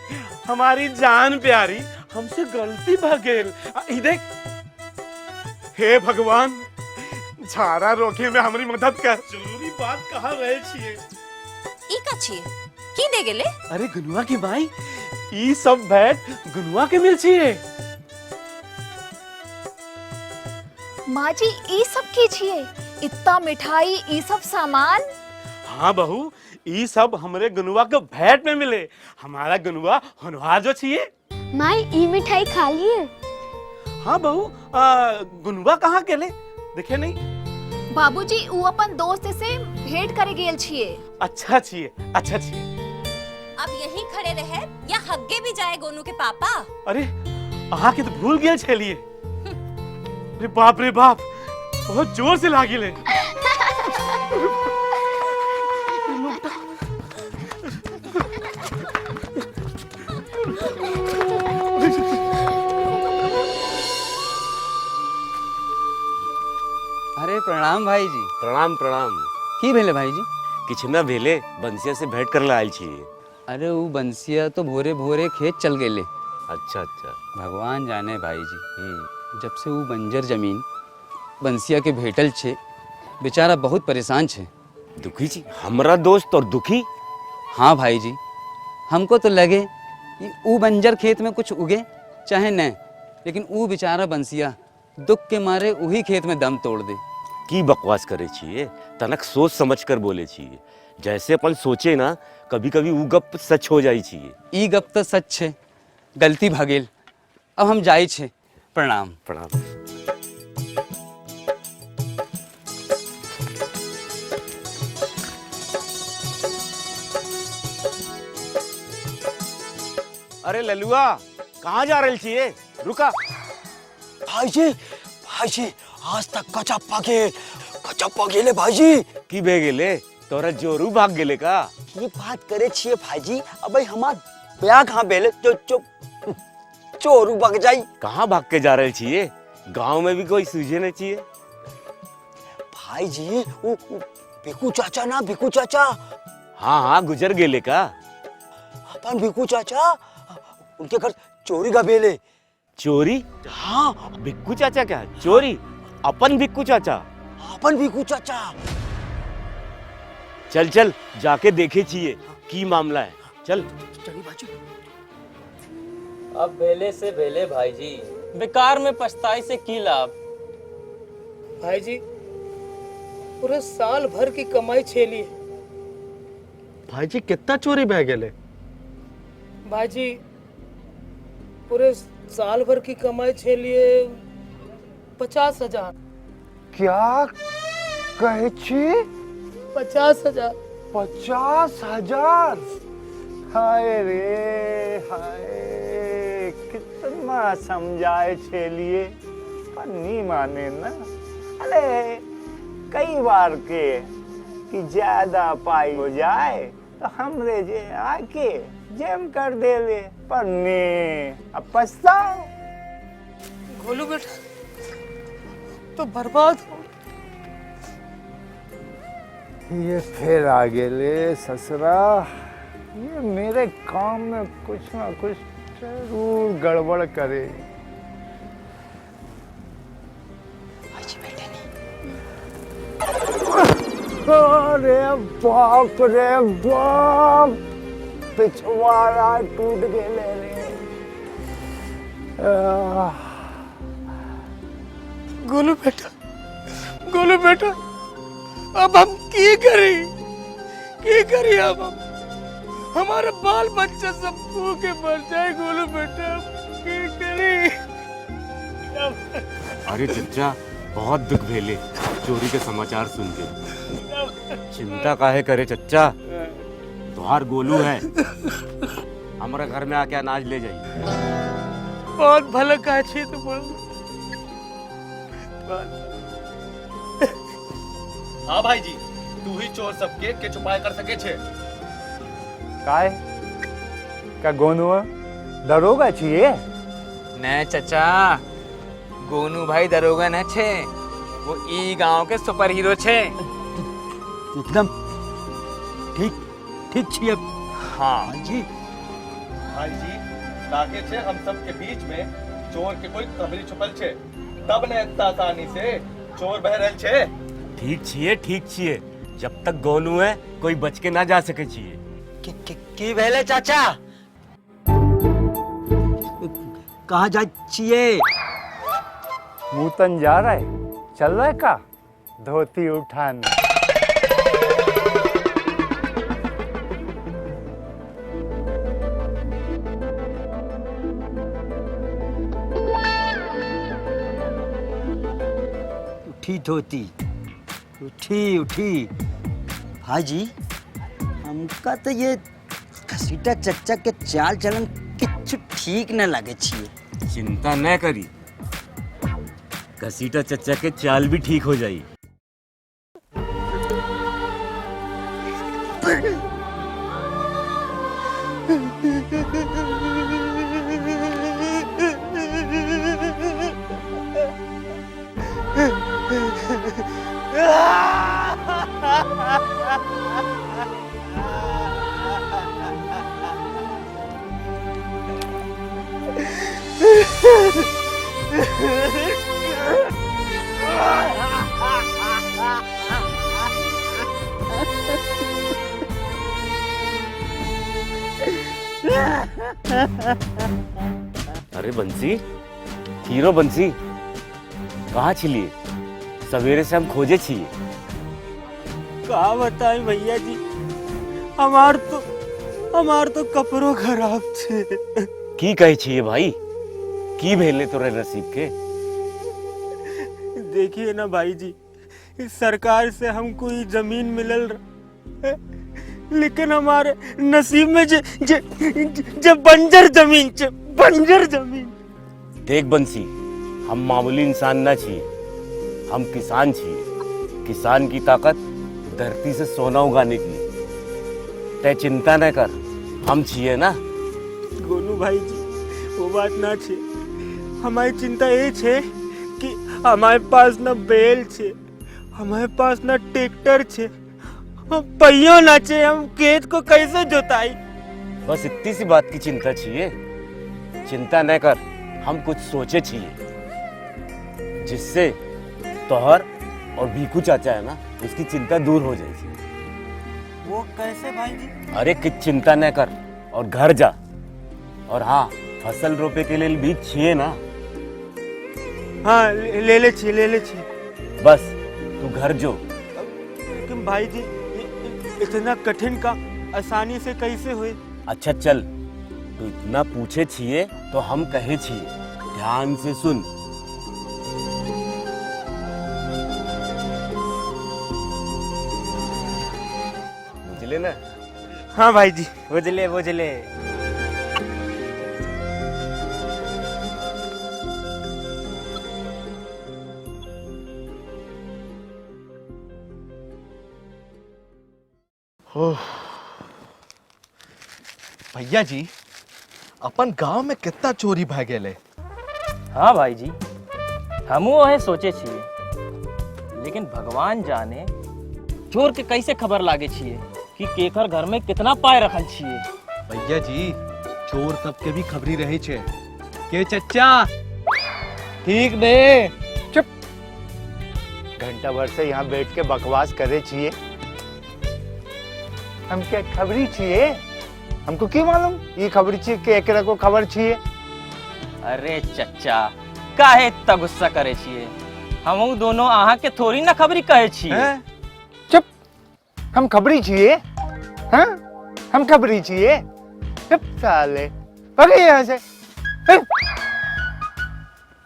हमारी जान प्यारी, हमसे गलती भगेल। ई देख, हे भगवान, झाड़ा रोके में हमारी मदद कर। जरूरी बात कहाँ रहे छिए। ई का छिए? की दे गेले? अरे गुनुआ की माई, ई सब भेंट गुनुआ के मिल छिए। माँ जी ई सब की छिए? इतना मिठाई, ई सब सामान? हाँ बहू, ई सब हमरे गुनुआ के भेंट में मिले। हमारा गुनुआ होनहार जो छिए। माई ई मिठाई खा लिए? हाँ बहू, गुनुआ कहाँ गेले देखे नहीं? बाबूजी वो अपन दोस्त से भेंट करे गेल छिए। अच्छा छिए। अब यहीं खड़े रहे या हग्गे भी जाए गोनू के पापा? अरे अहाँ के तो भूल गए छलिए। अरे बाप रे बाप, बहुत जोर से लागी ले। अरे प्रणाम भाई जी। प्रणाम। की भेले भाई जी? किछ न भेले, बंसिया से भेंट कर लायल छिए। अरे वो बंसिया तो भोरे भोरे खेत चल गेले। अच्छा। भगवान जाने भाई जी, जब से वो बंजर जमीन बंसिया के भेटल छे, बेचारा बहुत परेशान छे। दुखी छी? हमरा दोस्त और दुखी? हाँ भाई जी, हमको तो लगे कि वो बंजर खेत में कुछ उगे चाहे न, लेकिन वो बेचारा बंसिया दुख के मारे वही खेत में दम तोड़ दे। की बकवास करे छिए? तनक सोच समझ कर बोले छिए। जैसे अपन सोचे ना, कभी कभी वो गप सच हो जाई छिए। ई गप तो सच छे, गलती भगेल। अब हम जाई छे। प्रणाम। अरे ललुआ, कहाँ जा रहे छिए? रुका। भाईजी आज तक कचप्पा गेले भाईजी। की बे गेले? तोरा जोरू भाग गेले का? ये बात करे छिए भाईजी, अब हमार ब्याह कहाँ बेले चोरू भाग जाई। कहाँ भाग के जा रहे छिए? गांव में भी कोई सूझे नहीं छिए। भाईजी वो भिकू चाचा ना, भिकू चाचा। हाँ गुजर गेले का? अपन भिकू चाचा, उनके घर चोरी का बेले। चोरी? हाँ। भिक्कू चाचा क्या चोरी? अपन भिक्कू चाचा? अपन भिक्कू चाचा। चल जाके देखे छिए की मामला है। चल अब बेले से बेले भाईजी, बेकार में पछताई से की लाभ। भाईजी पूरे साल भर की कमाई छेली। भाईजी कितना चोरी बह गेले? भाईजी पूरे साल भर की कमाई छेलिए 50,000। क्या कहे छी? 50,000। 50,000? हाय रे हाय, कितना समझाए छेलिए पर नहीं माने ना। अरे कई बार के कि ज्यादा पाई हो जाए तो हमरे जे आके जेम कर देवे, पर ने अब पछताओ। गोलू बेटा तो बर्बाद हो। ये फिर आ गेले ससुरा। ये मेरे काम में कुछ ना कुछ जरूर गड़बड़ करे। अरे बाप रे बाप, पिछवाड़ा टूट गेले रे। गोलू बेटा गोलू बेटा अब हम की करी अब हम हमारे बाल बच्चे सब भूखे मर जाए गोलू बेटा अब की करी। अरे चचा बहुत दुख भेले चोरी के समाचार सुन के। चिंता काहे करे चचा, तुहार गोलू है, हमारे घर में आके अनाज ले जाइए। बहुत भला कहा छे तू बोल। हाँ भाई जी, तू ही चोर सबके के छुपाए कर सके छे। काय का गोनुआ दरोगा छिए? ने चचा, गोनू भाई दरोगा न छे, वो ई गांव के सुपर हीरो छे। एकदम ठीक छिए। हाँ जी भाई जी, लागे छे हम सब के बीच में चोर के कोई कबरी छुपल छे, तब ने इतना आसानी से चोर बह रहल छे। ठीक छिए, जब तक गोनू है कोई बच के ना जा सके छिए। की भेले चाचा? कहाँ जा छिए? मुतन जा रहा है, चल रहा है का धोती उठाने? उठी धोती, उठी भाजी, हमका तो ये घसीटा चच्चा के चाल चलन किच्छु ठीक न लगे छिए। चिंता न करी, घसीटा चचा के चाल भी ठीक हो जाई। अरे बंसी, हीरो बंसी, कहाँ छिलिए? सवेरे से हम खोजे छिए। का बताएं भैया जी, हमार तो कपड़ों खराब थे। की कहे छिए भाई, की भेले तोरे नसीब के? देखिए ना भाई जी, इस सरकार से हमको ये जमीन मिलल लेकिन हमारे नसीब में जब बंजर जमीन। देख बंसी, हम मामूली इंसान ना छिए, हम किसान छिए। किसान की ताकत धरती से सोना उगाने की। तय चिंता न कर, हम छिए ना। गोनू भाई जी, वो बात ना छे, हमारी चिंता ये छे कि हमारे पास ना बैल छे, हमारे पास ना ट्रैक्टर छे, पहियों ना छे, हम खेत को कैसे जोताई? बस इतनी सी बात की चिंता छिए। चिंता न कर, हम कुछ सोचे छिए जिससे तोहर और भीखू चाचा है ना, उसकी चिंता दूर हो जाएगी। वो कैसे भाई जी? अरे कुछ चिंता न कर और घर जा। और हाँ, फसल रोपे के लिए बीज छिए ना? हाँ, ले ले छी। बस तू घर जो। लेकिन भाई जी, इतना कठिन का आसानी से कैसे हुए? अच्छा चल, तू इतना पूछे छिए तो हम कहे छिए, ध्यान से सुन। बुझले ना? हाँ भाई जी, बुझले। भैया जी, अपन गांव में कितना चोरी भाग गेले। हाँ भाई जी, हमू वही सोचे छिए, लेकिन भगवान जाने चोर के कैसे खबर लागे छिए कि केकर घर में कितना पाए रखल छिए। भैया जी, चोर सबके भी खबरी रही छे। के चच्चा ठीक ने? चुप। घंटा भर से यहाँ बैठ के बकवास करे छिए। हम क्या खबरी छिए? हमको की मालूम ये खबरी छिए कि एकरा को खबर छिए? अरे चच्चा, काहे इतना गुस्सा करे छिए? हम दोनों अहाँ के थोड़ी ना खबरी कहे छी। चुप, हम खबरी छिए। हाँ, हम खबरी छिए। चुप साले, भागे यहाँ से।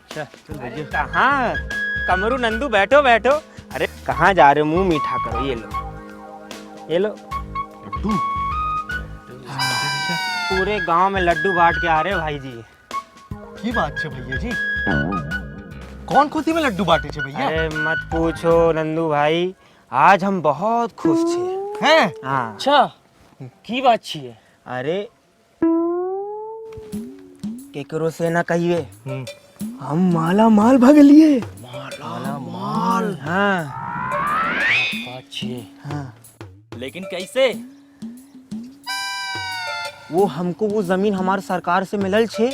अरे कहाँ कमरू नंदू, बैठो बैठो। अरे कहाँ जा रहे हो, मुंह मीठा करो। ये लो ये लो लड्डू। पूरे गांव में लड्डू बांट के आ रहे हो भाई जी। की बात है भैया जी, कौन खुशी में लड्डू बांटे छे भैया? अरे मत पूछो नंदू भाई, आज हम बहुत खुश छे। हैं? हाँ। अच्छा, की बात छिए? अरे केकरो से ना कहिए, हम माला माल भाग लिए। माला माल? हाँ। बात छिए। हाँ। लेकिन कैसे? वो हमको वो जमीन हमारे सरकार से मिलल छे।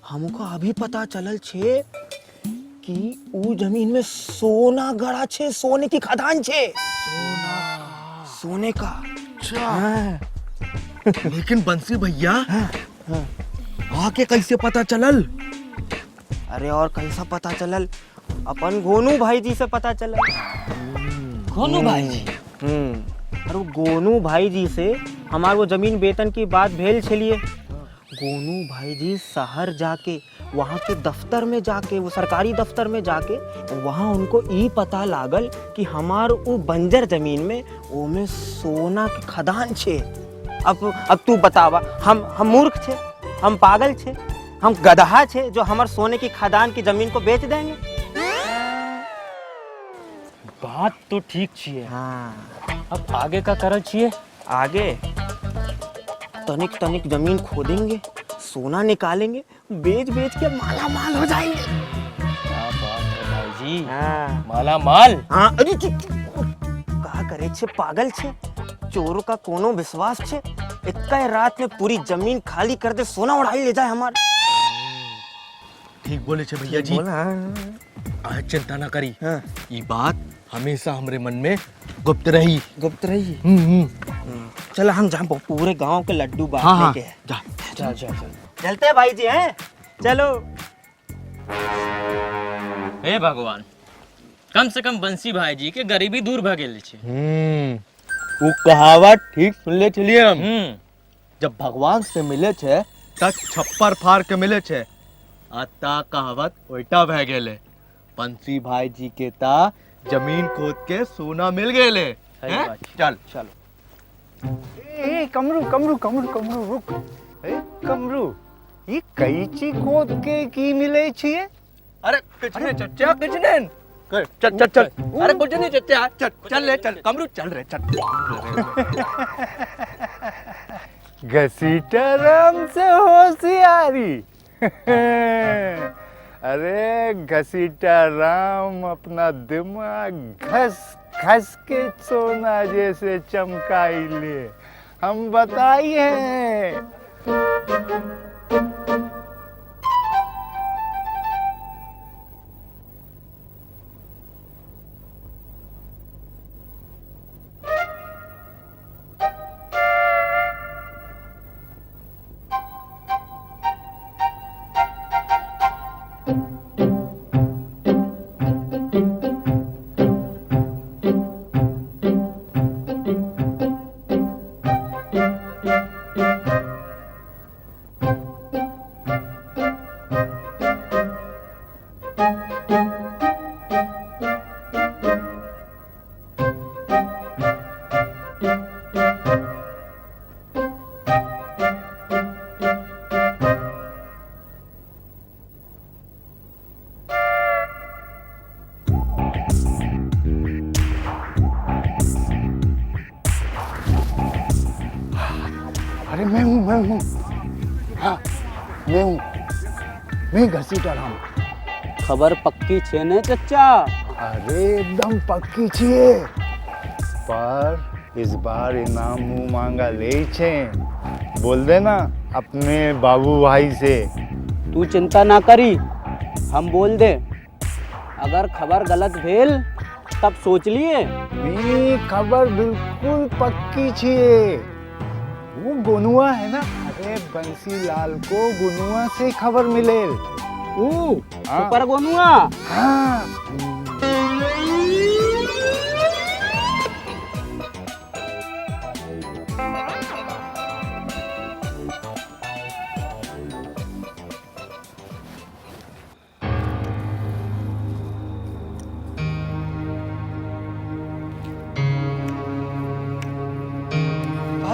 हमको अभी पता चलल छे कि वो जमीन में सोना गड़ा छे, सोने की खदान छे। सोने का। हाँ। लेकिन बंसी भैया, आके कैसे पता चलल? अरे और कैसा पता चलल? अपन गोनू भाई जी से पता चलल। गोनू भाई जी? और वो गोनू भाई जी से हमार वो जमीन बेचन की बात भेल छलिए। गोनू भाई जी शहर जाके, वहाँ के दफ्तर में जाके, वो सरकारी दफ्तर में जाके, वहाँ उनको ये पता लागल कि हमार वो बंजर जमीन में वो में सोना की खदान छे। अब तू बतावा, हम मूर्ख छे, हम पागल छे, हम गधा छे जो हमार सोने की खदान की जमीन को बेच देंगे? बात तो ठीक छिए। हाँ। अब आगे का करल छिए? आगे तनिक तनिक जमीन खोदेंगे, सोना निकालेंगे, बेच बेच के माला माल हो जाएंगे। क्या बात है भाई जी। हाँ। माला माल? हाँ। अरे कहा करे छे, पागल छे, चोरों का कोनो विश्वास छे? एक रात में पूरी जमीन खाली कर दे, सोना उड़ाई ले जाए हमार। ठीक बोले छे भैया जी। आज चिंता ना करी। हाँ। ये बात हमेशा हमारे मन में गुप्त रही। गुप्त रही। चलो हम जहाँ पूरे गांव के लड्डू बांटने के हैं। जा चल चल चल चलते हैं भाई जी, हैं? चलो। हे भगवान, कम से कम बंसी भाई जी के गरीबी दूर भगेले छे। वो कहावत ठीक सुन ले चलिए हम। जब भगवान से मिले छे तब छप्पर फाड़ के मिले छे। अता कहावत उल्टा भय गेले। बंसी भाई जी के ता जमीन खोद के सोना मिल गेले। चल चलो। ए कमरू कमरू कमरू कमरू रुक। ए कमरू, ये कैची खोद के की मिले छिए? अरे कुछ नहीं चचा, कुछ नहीं। चल चल चल। अरे कुछ नहीं चचा, चल चल ले चल कमरू, चल रे चल। घसीटाराम से होशियारी। अरे घसीटाराम अपना दिमाग घस घस के सोना जैसे चमकाई ले, हम बताइए। अरे मैं हूँ। हाँ, मैं घसीटाराम। खबर पक्की छे ने चचा? अरे एकदम पक्की छिए, पर इस बार इनाम मुंह मांगा ले छे। बोल देना अपने बाबू भाई से। तू चिंता ना करी, हम बोल दे। अगर खबर गलत भेल तब सोच लिए। खबर बिल्कुल पक्की छिए। वो गुनुआ है ना, अरे बंसी लाल को गुनुआ से खबर मिले। Super Guinea? हाँ।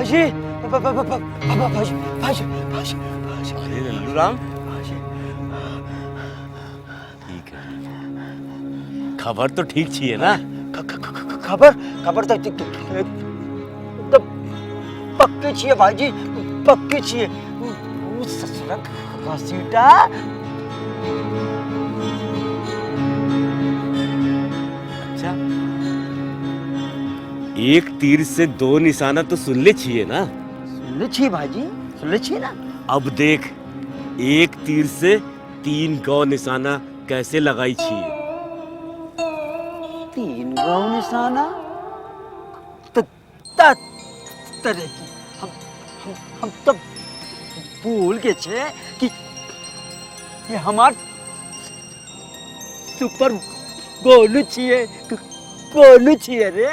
भाजी भाजी भाजी भाजी अरे लल्लू राम, ठीक है, खबर तो ठीक छिए ना? खबर तो पक्की छिए भाजी, पक्की छिए। ससुरा घसीटा अच्छा, एक तीर से दो निशाना तो सुन ले छिए ना? सुन ले छिए भाजी, सुन ले छिए ना। अब देख, एक तीर से 3 गौ निशाना कैसे लगाई छिए? 3 गौ निशाना? हम तब भूल के छे कि ये हमार सुपर गोलू छिए, गोलू छिए रे।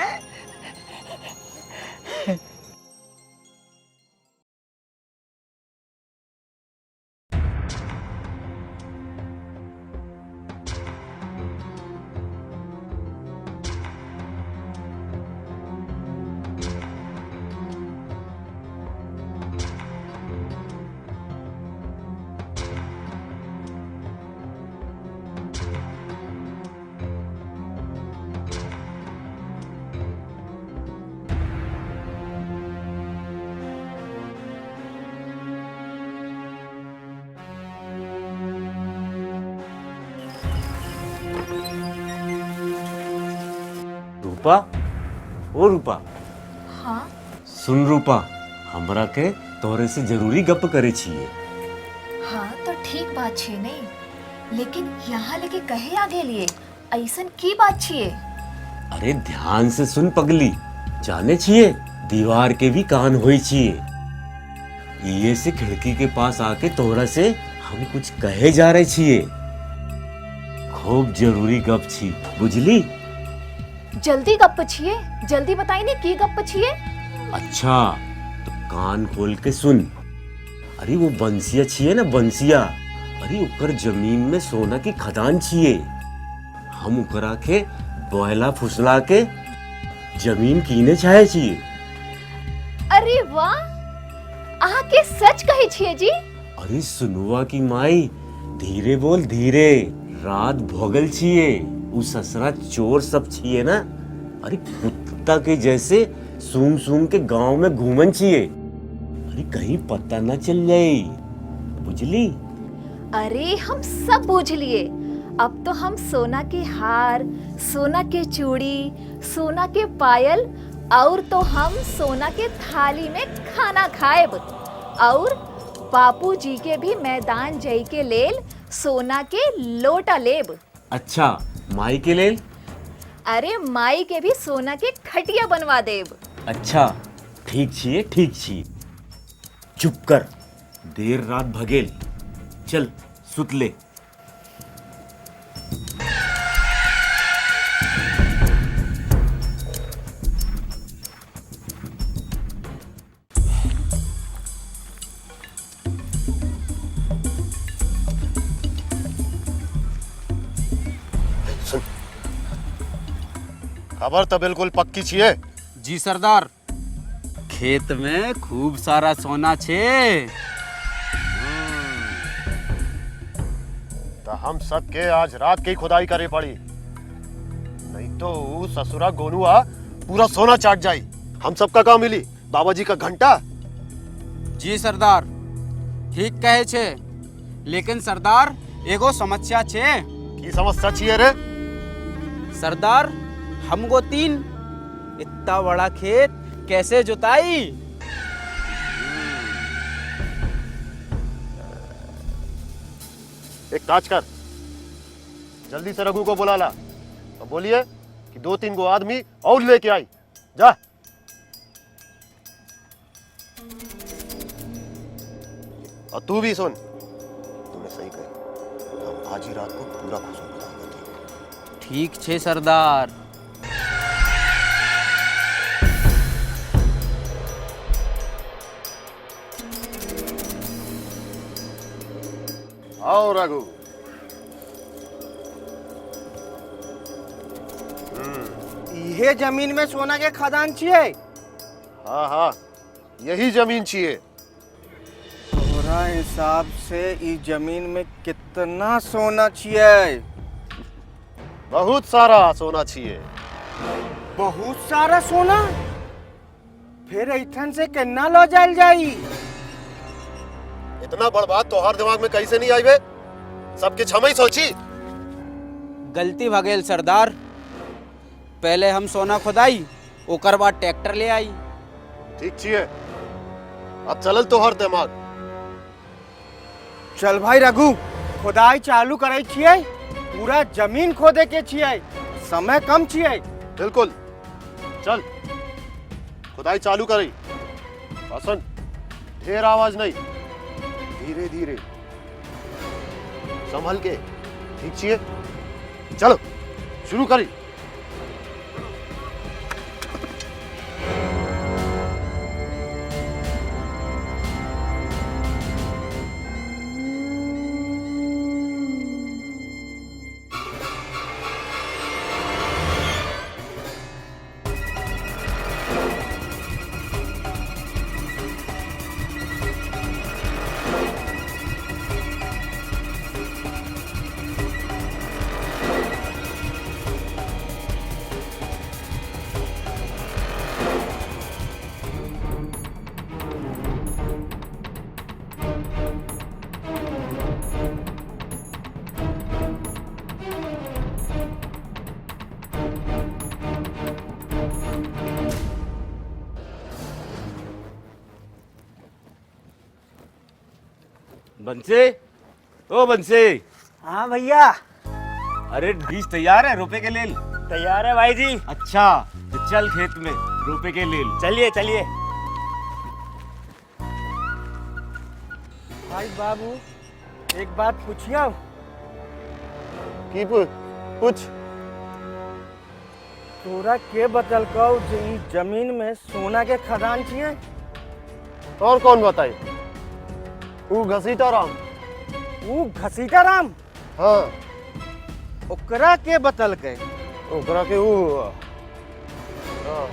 रूपा, ओ रूपा, हाँ सुन रूपा, हमरा के तोरे से जरूरी गप करे छिए। हाँ तो ठीक बात छे नहीं, लेकिन यहाँ लेके कहे आगे लिए ऐसन की बात छिए? अरे ध्यान से सुन पगली, जाने छिए दीवार के भी कान होई छिए। ये से खिड़की के पास आके तोरा से हम कुछ कहे जा रहे छिए। खूब जरूरी गप छी, बुझली? जल्दी गप्प छिए, जल्दी बताई नहीं की गप्प छिए? अच्छा तो कान खोल के सुन। अरे वो बंसिया छिए ना, बंसिया, अरे उकर जमीन में सोना की खदान छिए। हम उकरा के बोयला फुसला के जमीन कीने चाहे छिए। अरे वाह, आहा के सच कहे छिए जी? अरे सुनुआ की माई, धीरे बोल धीरे, रात भोगल छिए। उ ससरा चोर सब छिए ना, अरे कुत्ता के जैसे सूंघ सूंघ के गांव में घूमन छिए। अरे कहीं पता ना चल जाए, बुझली? अरे हम सब बूझ लिए। अब तो हम सोना के हार, सोना के चूड़ी, सोना के पायल और तो हम सोना के थाली में खाना खाएब और बापूजी के भी मैदान जई के लेल सोना के लोटा लेब। अच्छा, माई के लेल? अरे माई के भी सोना के खटिया बनवा देब। अच्छा ठीक छिए, ठीक छिए। चुप कर, देर रात भगेल, चल सुत ले। खबर तो बिल्कुल पक्की छिए। जी सरदार, खेत में खूब सारा सोना छे। तो हम सब के आज रात की खुदाई करे पड़ी, नहीं तो ऊ ससुरा गोनुआ पूरा सोना चाट जाई। हम सबका काम मिली बाबा जी का घंटा। जी सरदार, ठीक कहे छे, लेकिन सरदार एगो समस्या छे। की समस्या छिए रे? सरदार, हमको 3 इतना बड़ा खेत कैसे जुताई? एक काज कर, जल्दी से रघु को बुला ला और बोलिए कि 2-3 गो आदमी और लेके आई। जा। और तू भी सुन, तूने सही कही, हम आज ही रात को पूरा खुश हो। ठीक छे सरदार। आओ रघु। ये जमीन में सोना के खदान छिए। हाँ हाँ, यही जमीन चाहिए। तोरा हिसाब से इस जमीन में कितना सोना चाहिए? बहुत सारा सोना चाहिए। बहुत सारा सोना? फिर ऐठन से केना लो जाल जाई? इतना बर्बाद तोहार दिमाग में कैसे नहीं आई बे? सबके छमई सोची। गलती भगेल सरदार। पहले हम सोना खुदाई, ओकर बाद ट्रैक्टर ले आई। ठीक छिए, अब चलल तोहर दिमाग। चल भाई रघु, खुदाई चालू करे छिए। पूरा जमीन खोदे के छिए, समय कम छिए। बिल्कुल, चल खुदाई चालू करी। बसन ढेर आवाज नहीं, धीरे धीरे संभल के। ठीक छिए, चलो शुरू करी। बंसे, ओ बंसे। हाँ भैया। अरे बीज तैयार है रोपे के लेल? तैयार है भाई जी। अच्छा तो चल खेत में रोपे के लेल। चलिए चलिए। भाई बाबू, एक बात पूछियो। की पूछ। तोरा के बतल कौ जे ई जमीन में सोना के खदान छिए? और कौन बताई? वो घसीटा राम। वो घसीटा राम? हाँ। ओकरा के बतल के? ओकरा के वो हाँ,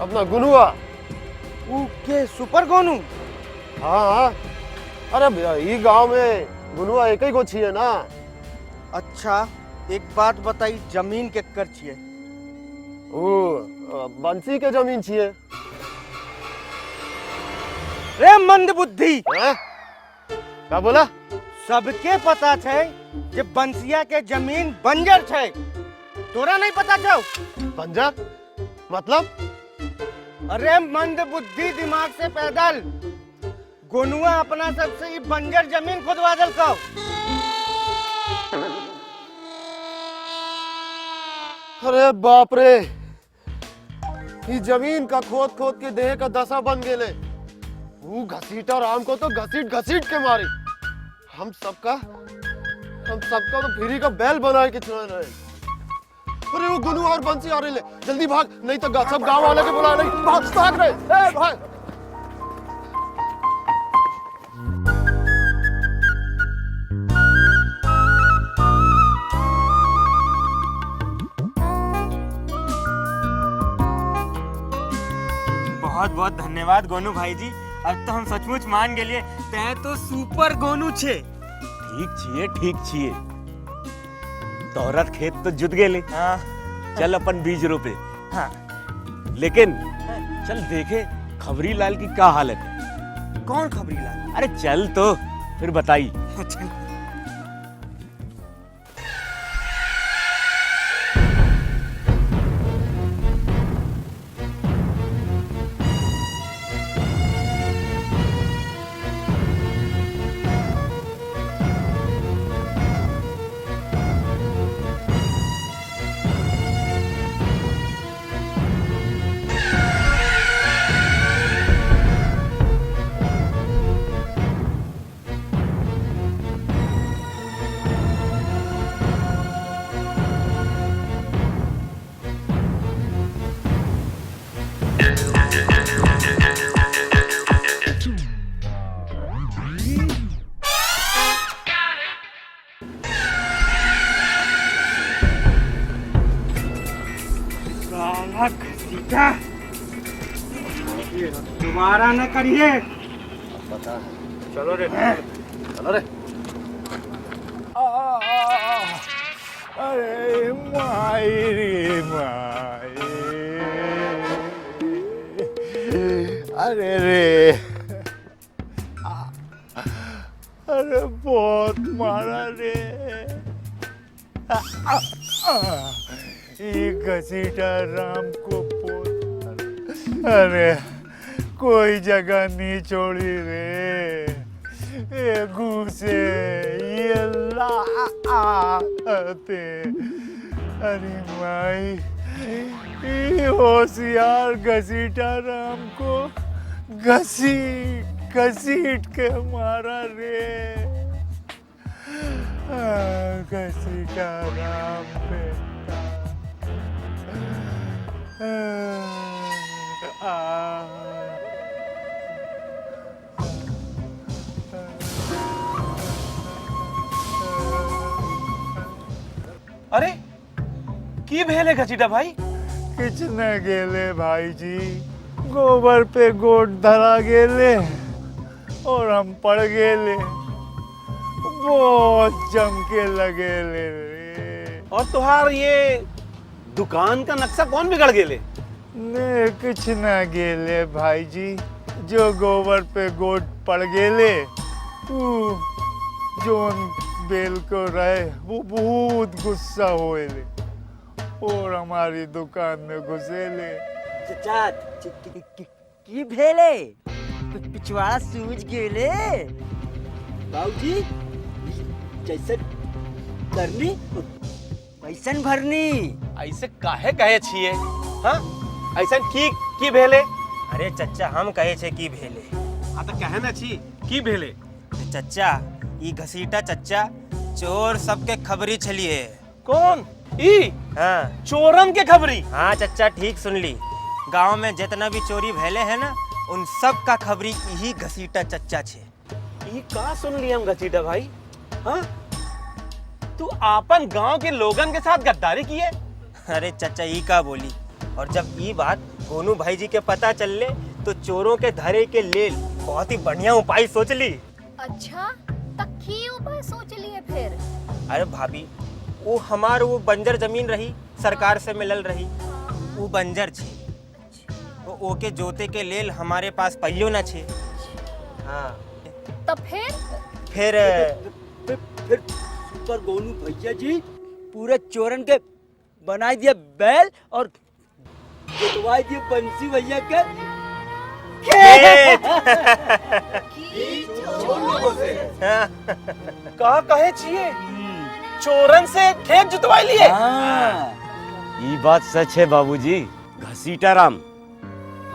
अपना गुनुआ। वो के सुपर गोनू? हाँ हाँ। अरे ये गांव में गुनुआ एक ही को छिए ना। अच्छा एक बात बताई, जमीन के कर छिए? वो बंसी के जमीन छिए। रे मंद बुद्धि, क्या बोला? सबके पता छे जे बंसिया के जमीन बंजर छे, तोरा नहीं पता छौ? बंजर मतलब? अरे मंद बुद्धि, दिमाग से पैदल। गोनुआ अपना सबसे ही बंजर जमीन खुदवा दल को। अरे बाप रे, ये जमीन का खोद खोद के देह का दशा बन गेले। वो घसीटा राम को तो घसीट घसीट के मारी। हम सबका तो फ्री का बैल बना के चुना रहे। अरे वो गुनु और बंसी आ रहे ले, जल्दी भाग, नहीं तो सब गांव वाले के बुला नहीं। भाग रहे, भाग। बहुत बहुत धन्यवाद गोनू भाई जी। अब तो हम सचमुच मान गेलिए, ते तो सुपर गोनू छे। ठीक छिए। तोहरत खेत तो जुत गेले। हाँ। चल अपन बीज रोपे। हाँ। लेकिन चल देखे खबरी लाल की क्या हालत है। कौन खबरी लाल? अरे चल तो फिर बताई। दोबारा न करिए। पता है। चलो रे, चलो रे। अरे माई रे माई, अरे रे, अरे बहुत मारा रे। ये घसीटा राम को बहुत, अरे कोई जगह नहीं छोड़ी रे। ये घुसे ये लाते, अरे माई, ये होशियार घसीटा राम को घसीट घसीट के मारा रे। घसीटा राम बेटा। अरे की भेले घसीटा भाई? किछ न गेले भाई जी, गोबर पे गोट धरा गेले और हम पड़ गेले, बहुत जम के लगे ले। और तुहार ये दुकान का नक्शा कौन बिगड़ गेले? ने कुछ न गेले भाई जी, जो गोबर पे गोट पड़ गेले, जोन बेल को रहे वो बहुत गुस्सा होएले और हमारी दुकान में घुसेले। चाचा की भेले पिछवाड़ा सूझ गेले बाबूजी, जैसे करनी वैसन भरनी। ऐसे काहे कहे छिए? हाँ, ऐसा की भेले? अरे चचा हम कहे छे की भेले। हाँ तो कहे ना छी की भेले? चचा ई घसीटा चचा चोर सबके खबरी छलिए। कौन ई? हाँ, चोरन के खबरी? हाँ चचा ठीक सुन ली, गांव में जितना भी चोरी भेले है ना, उन सब का खबरी यही घसीटा चचा छे। ये का सुन लिया हम घसीटा भाई? हाँ, तू आपन गांव के लोगन के साथ गद्दारी की है? अरे चचा ई का बोली, और जब ये बात गोनू भाई जी के पता चल ले तो चोरों के धरे के लेल बहुत ही बढ़िया उपाय सोच ली। अच्छा, तक की उपाय सोच लिए फिर? अरे भाभी, वो हमार वो बंजर जमीन रही, सरकार से मिलल रही, वो बंजर छे, वो ओके जोते के लेल हमारे पास पहियो न छे। हाँ, तब फिर सुपर गोनू भैया जी पूरे चोरन के बनाई दिया बैल और जोतवाई दिया बंसी भैया के खेत। कहा कहे छिए चोरन से खेत जुतवाई लिए? ये बात सच है बाबूजी। घसीटा राम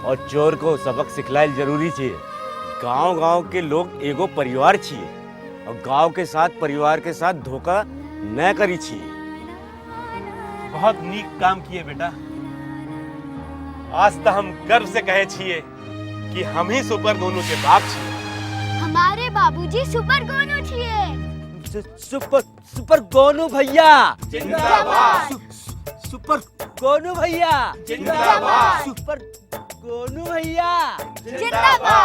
और चोर को सबक सिखलाइल जरूरी छे। गांव-गांव के लोग एगो परिवार छिए और गांव के साथ परिवार के साथ धोखा न करी छिए। बहुत नीक काम किए बेटा। आज तो हम गर्व से कहे छिए कि हम ही सुपर गोनू के बाप छिए। हमारे बाबूजी सुपर गोनू छिए। सुपर गोनू भैया जिंदाबाद। सुपर गोनू भैया जिंदाबाद। सुपर गोनू भैया जिंदाबाद।